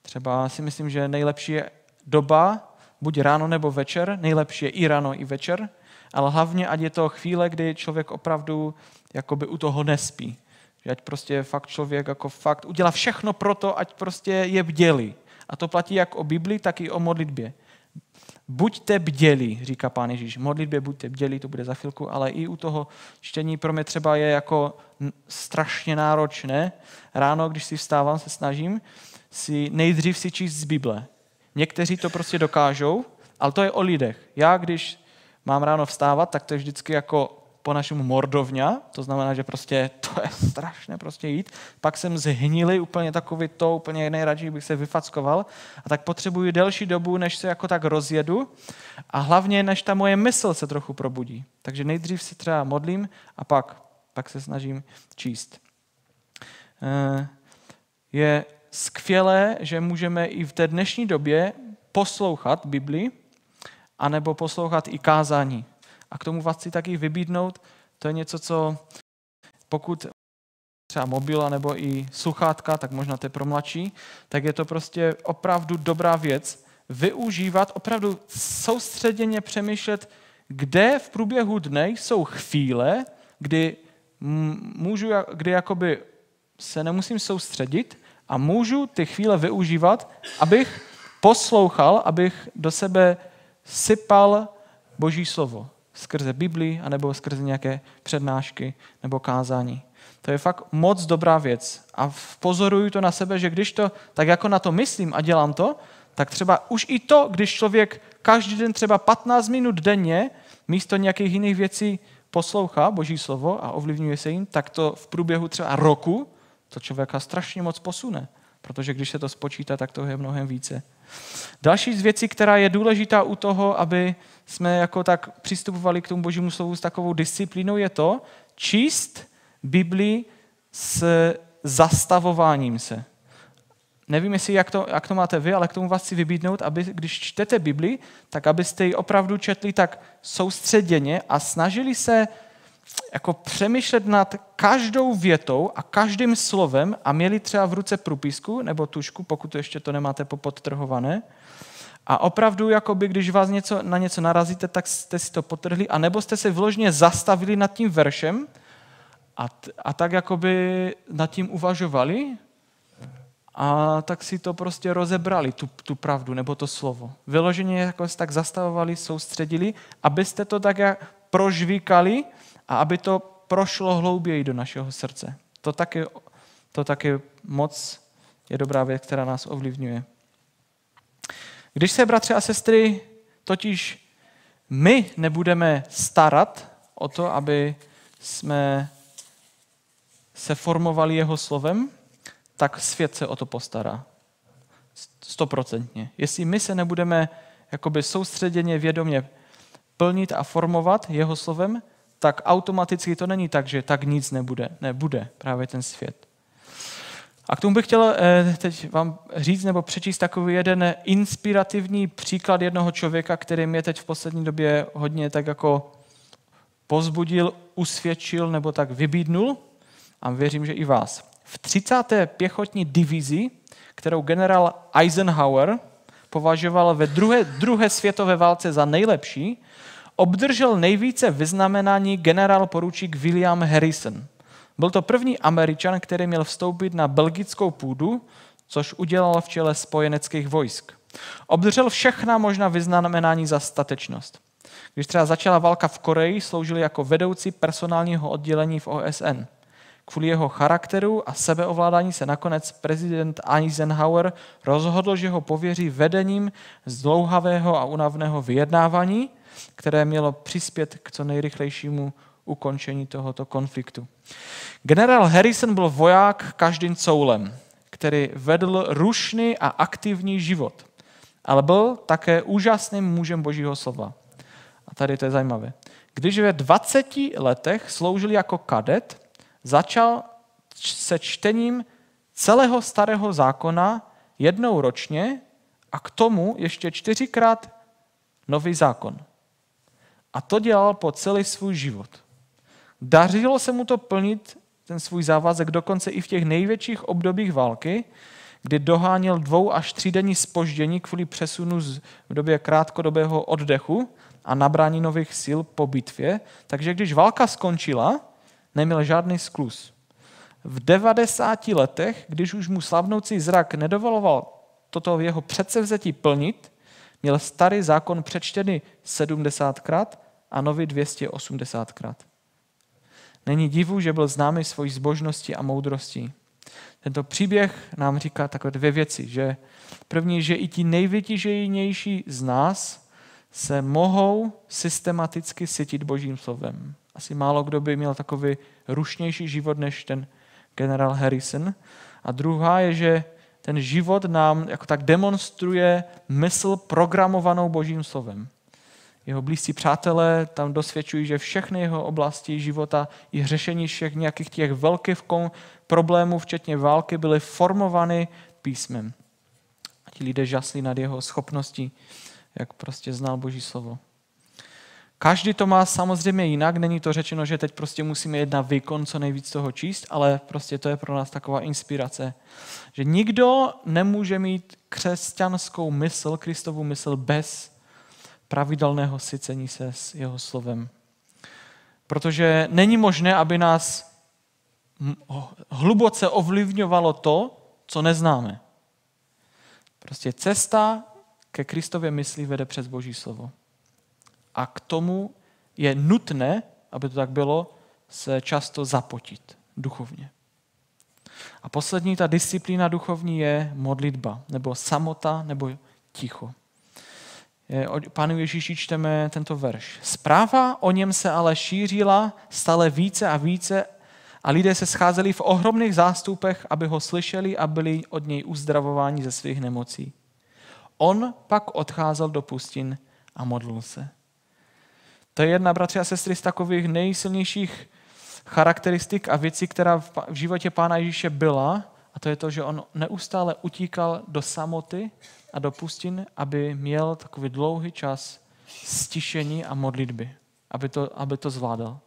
Třeba si myslím, že nejlepší je doba, buď ráno nebo večer, nejlepší je i ráno, i večer, ale hlavně, ať je to chvíle, kdy člověk opravdu jakoby u toho nespí. Že ať prostě fakt člověk jako fakt udělá všechno pro to, ať prostě je bdělý. A to platí jak o Biblii, tak i o modlitbě. Buďte bdělí, říká Pán Ježíš. Modlitbě buďte bdělí, to bude za chvilku, ale i u toho čtení pro mě třeba je jako strašně náročné. Ráno, když si vstávám, se snažím nejdřív si číst z Bible. Někteří to prostě dokážou, ale to je o lidech. Já, když mám ráno vstávat, tak to je vždycky jako po našemu mordovňa, to znamená, že prostě to je strašné prostě jít. Pak jsem zhnilý, úplně takový to, úplně nejradši bych se vyfackoval a tak potřebuji delší dobu, než se jako tak rozjedu a hlavně, než ta moje mysl se trochu probudí. Takže nejdřív se třeba modlím a pak pak se snažím číst. Je skvělé, že můžeme i v té dnešní době poslouchat Bibli, anebo poslouchat i kázání. A k tomu vás chci taky vybídnout, to je něco, co pokud třeba mobil nebo i sluchátka, tak možná to je pro mladší, tak je to prostě opravdu dobrá věc. Využívat, opravdu soustředěně přemýšlet, kde v průběhu dne jsou chvíle, kdy jakoby se nemusím soustředit a můžu ty chvíle využívat, abych poslouchal, abych do sebe sypal Boží slovo. Skrze Bibli, anebo skrze nějaké přednášky nebo kázání. To je fakt moc dobrá věc. A pozoruju to na sebe, že když to tak jako na to myslím a dělám to, tak třeba už i to, když člověk každý den třeba 15 minut denně místo nějakých jiných věcí poslouchá Boží slovo a ovlivňuje se jim, tak to v průběhu třeba roku to člověka strašně moc posune. Protože když se to spočítá, tak to je mnohem více. Další z věcí, která je důležitá u toho, aby jsme jako tak přistupovali k tomu Božímu slovu s takovou disciplínou, je to číst Bibli s zastavováním se. Nevím, jestli jak to máte vy, ale k tomu vás chci vybídnout, aby když čtete Bibli, tak abyste ji opravdu četli tak soustředěně a snažili se jako přemýšlet nad každou větou a každým slovem a měli třeba v ruce průpisku nebo tužku, pokud ještě to nemáte popodtrhované. A opravdu, jakoby, když vás na něco narazíte, tak jste si to podtrhli, a nebo jste se vložně zastavili nad tím veršem a tak jakoby nad tím uvažovali a tak si to prostě rozebrali, tu pravdu nebo to slovo. Vyloženě jako se tak zastavovali, soustředili, abyste to tak prožvíkali a aby to prošlo hlouběji do našeho srdce. To taky moc je dobrá věc, která nás ovlivňuje. Když se, bratři a sestry, totiž my nebudeme starat o to, aby jsme se formovali jeho slovem, tak svět se o to postará. 100%. Jestli my se nebudeme jakoby soustředěně, vědomě plnit a formovat jeho slovem, tak automaticky to není tak, že tak nic nebude. Nebude právě ten svět. A k tomu bych chtěl teď vám říct nebo přečíst takový jeden inspirativní příklad jednoho člověka, který mě teď v poslední době hodně tak jako povzbudil, usvědčil nebo tak vybídnul a věřím, že i vás. V 30. pěchotní divizi, kterou generál Eisenhower považoval ve druhé světové válce za nejlepší, obdržel nejvíce vyznamenání generál poručík William Harrison. Byl to první Američan, který měl vstoupit na belgickou půdu, což udělal v čele spojeneckých vojsk. Obdržel všechna možná vyznamenání za statečnost. Když třeba začala válka v Koreji, sloužil jako vedoucí personálního oddělení v OSN. Kvůli jeho charakteru a sebeovládání se nakonec prezident Eisenhower rozhodl, že ho pověří vedením zdlouhavého a únavného vyjednávání, které mělo přispět k co nejrychlejšímu ukončení tohoto konfliktu. Generál Harrison byl voják každým coulem, který vedl rušný a aktivní život, ale byl také úžasným mužem Božího slova. A tady to je zajímavé. Když ve 20 letech sloužil jako kadet, začal se čtením celého starého zákona jednou ročně a k tomu ještě 4krát nový zákon. A to dělal po celý svůj život. Dařilo se mu to plnit, ten svůj závazek, dokonce i v těch největších obdobích války, kdy doháněl 2 až 3 denní zpoždění kvůli přesunu v době krátkodobého oddechu a nabrání nových sil po bitvě. Takže když válka skončila, neměl žádný skluz. V 90 letech, když už mu slavnoucí zrak nedovoloval toto jeho předsevzetí plnit, měl starý zákon přečtený 70krát a nový 280krát. Není divu, že byl známý svojí zbožností a moudrostí. Tento příběh nám říká takové 2 věci. Že první, že i ti nejvytíženější z nás se mohou systematicky sytit Božím slovem. Asi málo kdo by měl takový rušnější život než ten generál Harrison. A druhá je, že ten život nám jako tak demonstruje mysl programovanou Božím slovem. Jeho blízcí přátelé tam dosvědčují, že všechny jeho oblasti života i řešení všech nějakých těch velkých problémů, včetně války, byly formovány písmem. A ti lidé žasli nad jeho schopností, jak prostě znal Boží slovo. Každý to má samozřejmě jinak, není to řečeno, že teď prostě musíme jít na výkon, co nejvíc toho číst, ale prostě to je pro nás taková inspirace, že nikdo nemůže mít křesťanskou mysl, Kristovu mysl bez pravidelného sycení se s jeho slovem. Protože není možné, aby nás hluboce ovlivňovalo to, co neznáme. Prostě cesta ke Kristově mysli vede přes Boží slovo. A k tomu je nutné, aby to tak bylo, se často zapotit duchovně. A poslední, ta disciplína duchovní je modlitba, nebo samota, nebo ticho. Od Pánu Ježíši čteme tento verš. Zpráva o něm se ale šířila stále více a více a lidé se scházeli v ohromných zástupech, aby ho slyšeli a byli od něj uzdravováni ze svých nemocí. On pak odcházel do pustin a modlil se. To je jedna, bratři a sestry, z takových nejsilnějších charakteristik a věcí, která v životě Pána Ježíše byla, a to je to, že on neustále utíkal do samoty a do pustin, aby měl takový dlouhý čas stišení a modlitby, aby to zvládal.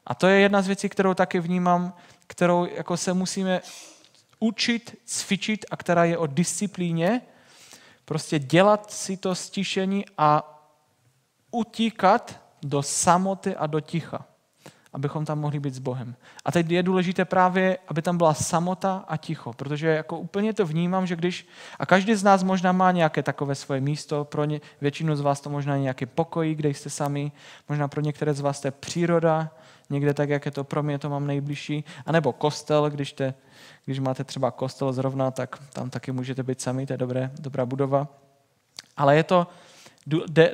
A to je jedna z věcí, kterou taky vnímám, kterou jako se musíme učit, cvičit a která je o disciplíně, prostě dělat si to stišení a utíkat do samoty a do ticha, abychom tam mohli být s Bohem. A teď je důležité právě, aby tam byla samota a ticho, protože jako úplně to vnímám, že a každý z nás možná má nějaké takové svoje místo, většinu z vás to možná nějaký pokoj, kde jste sami, možná pro některé z vás to je příroda, někde tak, jak je to pro mě, to mám nejbližší, anebo kostel, když máte třeba kostel zrovna, tak tam taky můžete být sami, to je dobrá budova. Ale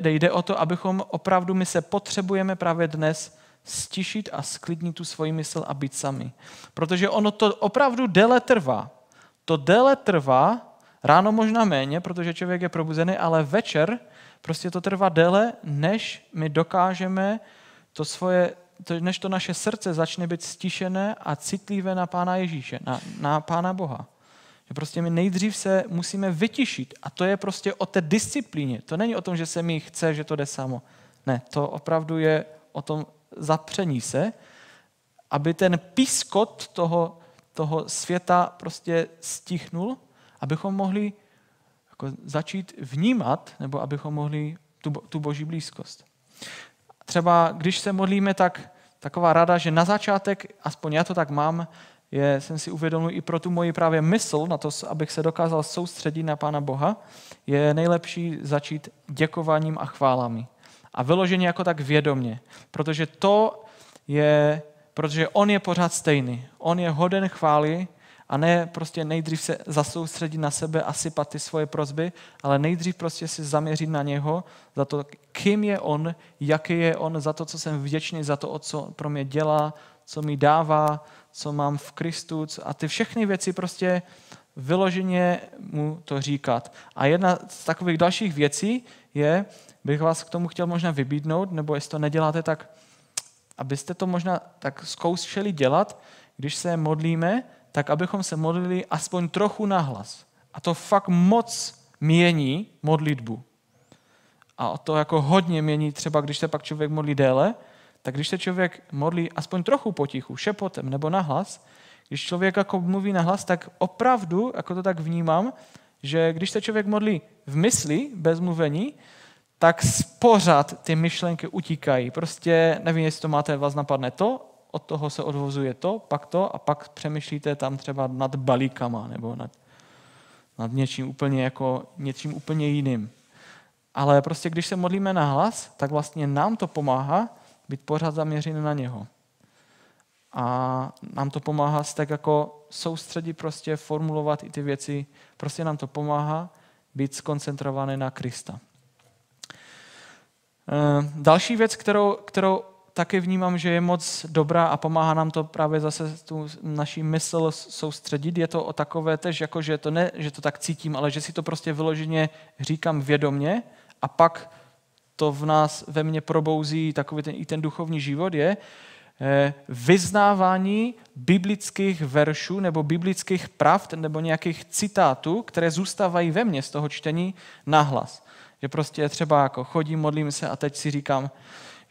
jde o to, abychom opravdu, my se potřebujeme právě dnes stišit a sklidnit tu svoji mysl a být sami. Protože ono to opravdu déle trvá. To déle trvá, ráno možná méně, protože člověk je probuzený, ale večer prostě to trvá déle, než my dokážeme než to naše srdce začne být stišené a citlivé na Pána Ježíše, na Pána Boha. Že prostě my nejdřív se musíme vytišit a to je prostě o té disciplíně. To není o tom, že se mi chce, že to jde samo. Ne, to opravdu je o tom zapření se, aby ten pískot toho světa prostě stichnul, abychom mohli jako začít vnímat, nebo abychom mohli tu Boží blízkost. Třeba když se modlíme, tak taková rada, že na začátek, aspoň já to tak mám, jsem si uvědomil i pro tu moji právě mysl, na to, abych se dokázal soustředit na Pána Boha, je nejlepší začít děkováním a chválami. A vyloženě jako tak vědomně, protože on je pořád stejný. On je hoden chvály a ne prostě nejdřív se zasoustředit na sebe a sypat ty svoje prosby, ale nejdřív prostě si zaměřit na něho, za to, kým je on, jaký je on, za to, co jsem vděčný, za to, co pro mě dělá, co mi dává, co mám v Kristu a ty všechny věci prostě vyloženě mu to říkat. A jedna z takových dalších věcí je, bych vás k tomu chtěl možná vybídnout, nebo jestli to neděláte, tak abyste to možná tak zkoušeli dělat, když se modlíme, tak abychom se modlili aspoň trochu nahlas. A to fakt moc mění modlitbu. A to jako hodně mění, třeba když se pak člověk modlí déle, tak když se člověk modlí aspoň trochu potichu, šepotem nebo nahlas, když člověk jako mluví nahlas, tak opravdu, jako to tak vnímám, že když se člověk modlí v mysli, bez mluvení, tak pořád ty myšlenky utíkají. Prostě nevím, jestli to máte, vás napadne to, od toho se odvozuje to a pak přemýšlíte tam třeba nad balíkama nebo nad něčím úplně jiným. Ale prostě když se modlíme nahlas, tak vlastně nám to pomáhá být pořád zaměřený na něho. A nám to pomáhá tak jako soustředit, prostě formulovat i ty věci. Prostě nám to pomáhá být skoncentrovaný na Krista. Další věc, kterou taky vnímám, že je moc dobrá a pomáhá nám to právě zase tu naší mysl soustředit, je to o takové tež, jako že to tak cítím, ale že si to prostě vyloženě říkám vědomně a pak to ve mně probouzí takový i ten duchovní život, je vyznávání biblických veršů nebo biblických pravd nebo nějakých citátů, které zůstávají ve mně z toho čtení nahlas. Že prostě třeba jako chodím, modlím se a teď si říkám,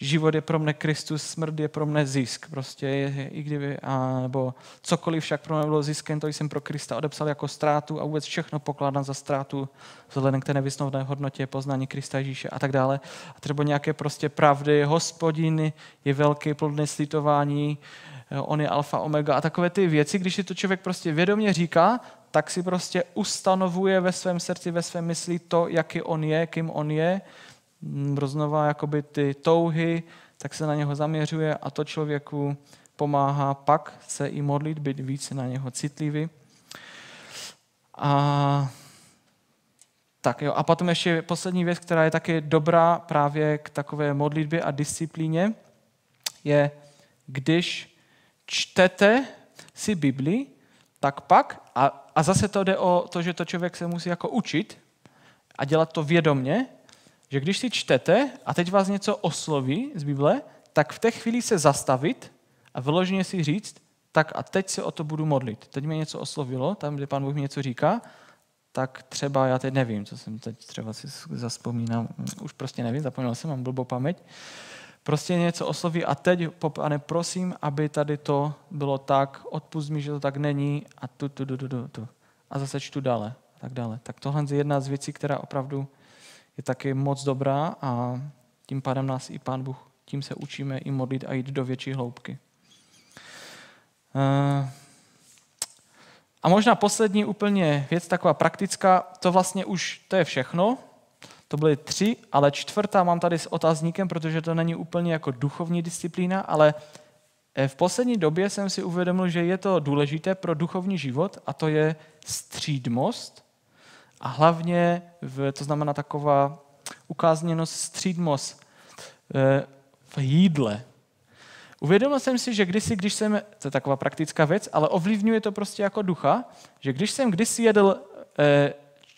život je pro mne Kristus, smrt je pro mne zisk. Prostě nebo cokoliv však pro mě bylo ziskem, to jsem pro Krista odepsal jako ztrátu a vůbec všechno pokládám za ztrátu vzhledem k té nevysnovné hodnotě poznání Krista Ježíše a tak dále. A třeba nějaké prostě pravdy, Hospodin je velký, plodné slitování, on je alfa, omega a takové ty věci, když si to člověk prostě vědomě říká, tak si prostě ustanovuje ve svém srdci, ve svém mysli to, jaký on je, kým on je, znova jakoby ty touhy, tak se na něho zaměřuje a to člověku pomáhá pak se i modlit, být více na něho citlivý. A potom ještě poslední věc, která je taky dobrá právě k takové modlitbě a disciplíně, je, když čtete si Bibli, tak pak, a zase to jde o to, že to člověk se musí jako učit a dělat to vědomně, že když si čtete a teď vás něco osloví z Bible, tak v té chvíli se zastavit a vyloženě si říct, tak a teď se o to budu modlit. Teď mě něco oslovilo, tam, kde Pán Bůh mi něco říká, tak třeba já teď nevím, co jsem teď třeba si zaspomínám, už prostě nevím, zapomněl jsem, mám blbou paměť. Prostě něco osloví a teď, Pane, prosím, aby tady to bylo tak, odpusť mi, že to tak není a tu. A zase čtu dále a tak dále. Tak tohle je jedna z věcí, která opravdu je taky moc dobrá a tím pádem nás i Pán Bůh, tím se učíme i modlit a jít do větší hloubky. A možná poslední úplně věc, taková praktická, to vlastně už, to je všechno. To byly 3, ale 4. mám tady s otazníkem, protože to není úplně jako duchovní disciplína, ale v poslední době jsem si uvědomil, že je to důležité pro duchovní život a to je střídmost a hlavně, to znamená taková ukázněnost, střídmost v jídle. Uvědomil jsem si, že když jsem, to je taková praktická věc, ale ovlivňuje to prostě jako ducha, že když jsem kdysi jedl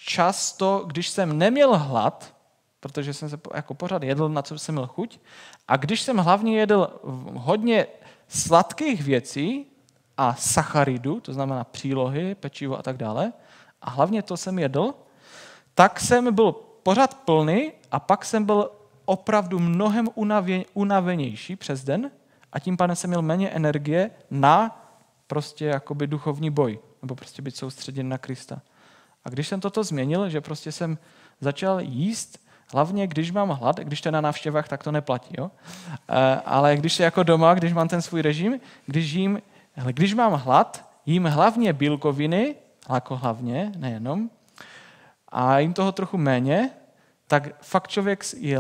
často, když jsem neměl hlad, protože jsem se jako pořád jedl, na co jsem měl chuť, a když jsem hlavně jedl hodně sladkých věcí a sacharidů, to znamená přílohy, pečivo a tak dále, a hlavně to jsem jedl, tak jsem byl pořád plný a pak jsem byl opravdu mnohem unavenější přes den a tím pádem jsem měl méně energie na prostě jakoby duchovní boj, nebo prostě být soustředěn na Krista. A když jsem toto změnil, že prostě jsem začal jíst, hlavně když mám hlad, když to je na návštěvách, tak to neplatí, jo? Ale když je jako doma, když mám ten svůj režim, když mám hlad, jím hlavně bílkoviny, jako hlavně, nejenom, a jím toho trochu méně, tak fakt člověk je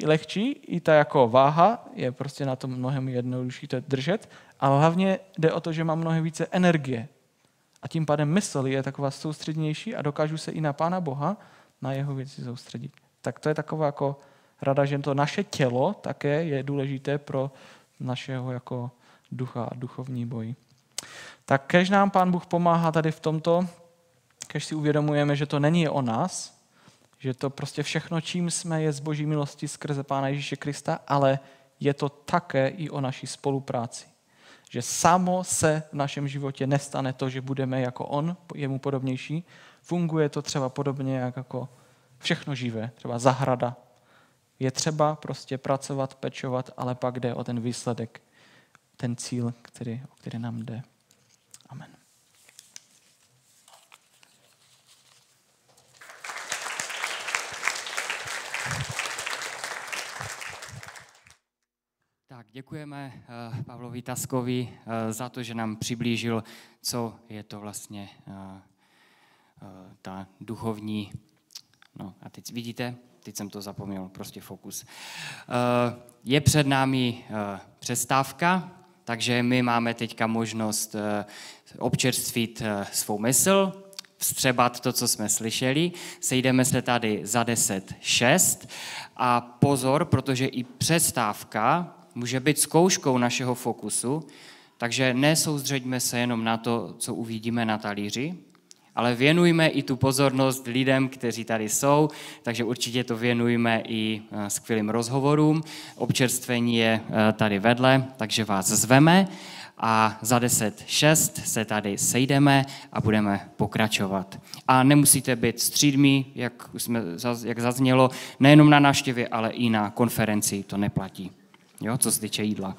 lehčí, i ta jako váha je prostě na tom mnohem jednodušší to držet, ale hlavně jde o to, že mám mnohem více energie. A tím pádem mysl je taková soustřednější a dokážu se i na Pána Boha, na jeho věci soustředit. Tak to je taková jako rada, že to naše tělo také je důležité pro našeho jako ducha a duchovní boj. Tak kež nám Pán Bůh pomáhá tady v tomto, kež si uvědomujeme, že to není o nás, že to prostě všechno, čím jsme, je z Boží milosti skrze Pána Ježíše Krista, ale je to také i o naší spolupráci. Že samo se v našem životě nestane to, že budeme jako on, jemu podobnější. Funguje to třeba podobně jako všechno živé, třeba zahrada. Je třeba prostě pracovat, pečovat, ale pak jde o ten výsledek, ten cíl, o který nám jde. Amen. Tak, děkujeme Pavlovi Taskovi za to, že nám přiblížil, co je to vlastně ta duchovní. No a teď vidíte, teď jsem to zapomněl, prostě fokus. Je před námi přestávka, takže my máme teďka možnost občerstvit svou mysl, vstřebat to, co jsme slyšeli. Sejdeme se tady za 10:06 a pozor, protože i přestávka může být zkouškou našeho fokusu, takže nesoustřeďme se jenom na to, co uvidíme na talíři, Ale věnujme i tu pozornost lidem, kteří tady jsou, takže určitě to věnujme i skvělým rozhovorům. Občerstvení je tady vedle, takže vás zveme a za 10:06 se tady sejdeme a budeme pokračovat. A nemusíte být střídmí, jak zaznělo, nejenom na návštěvě, ale i na konferenci, to neplatí, jo, co se týče jídla.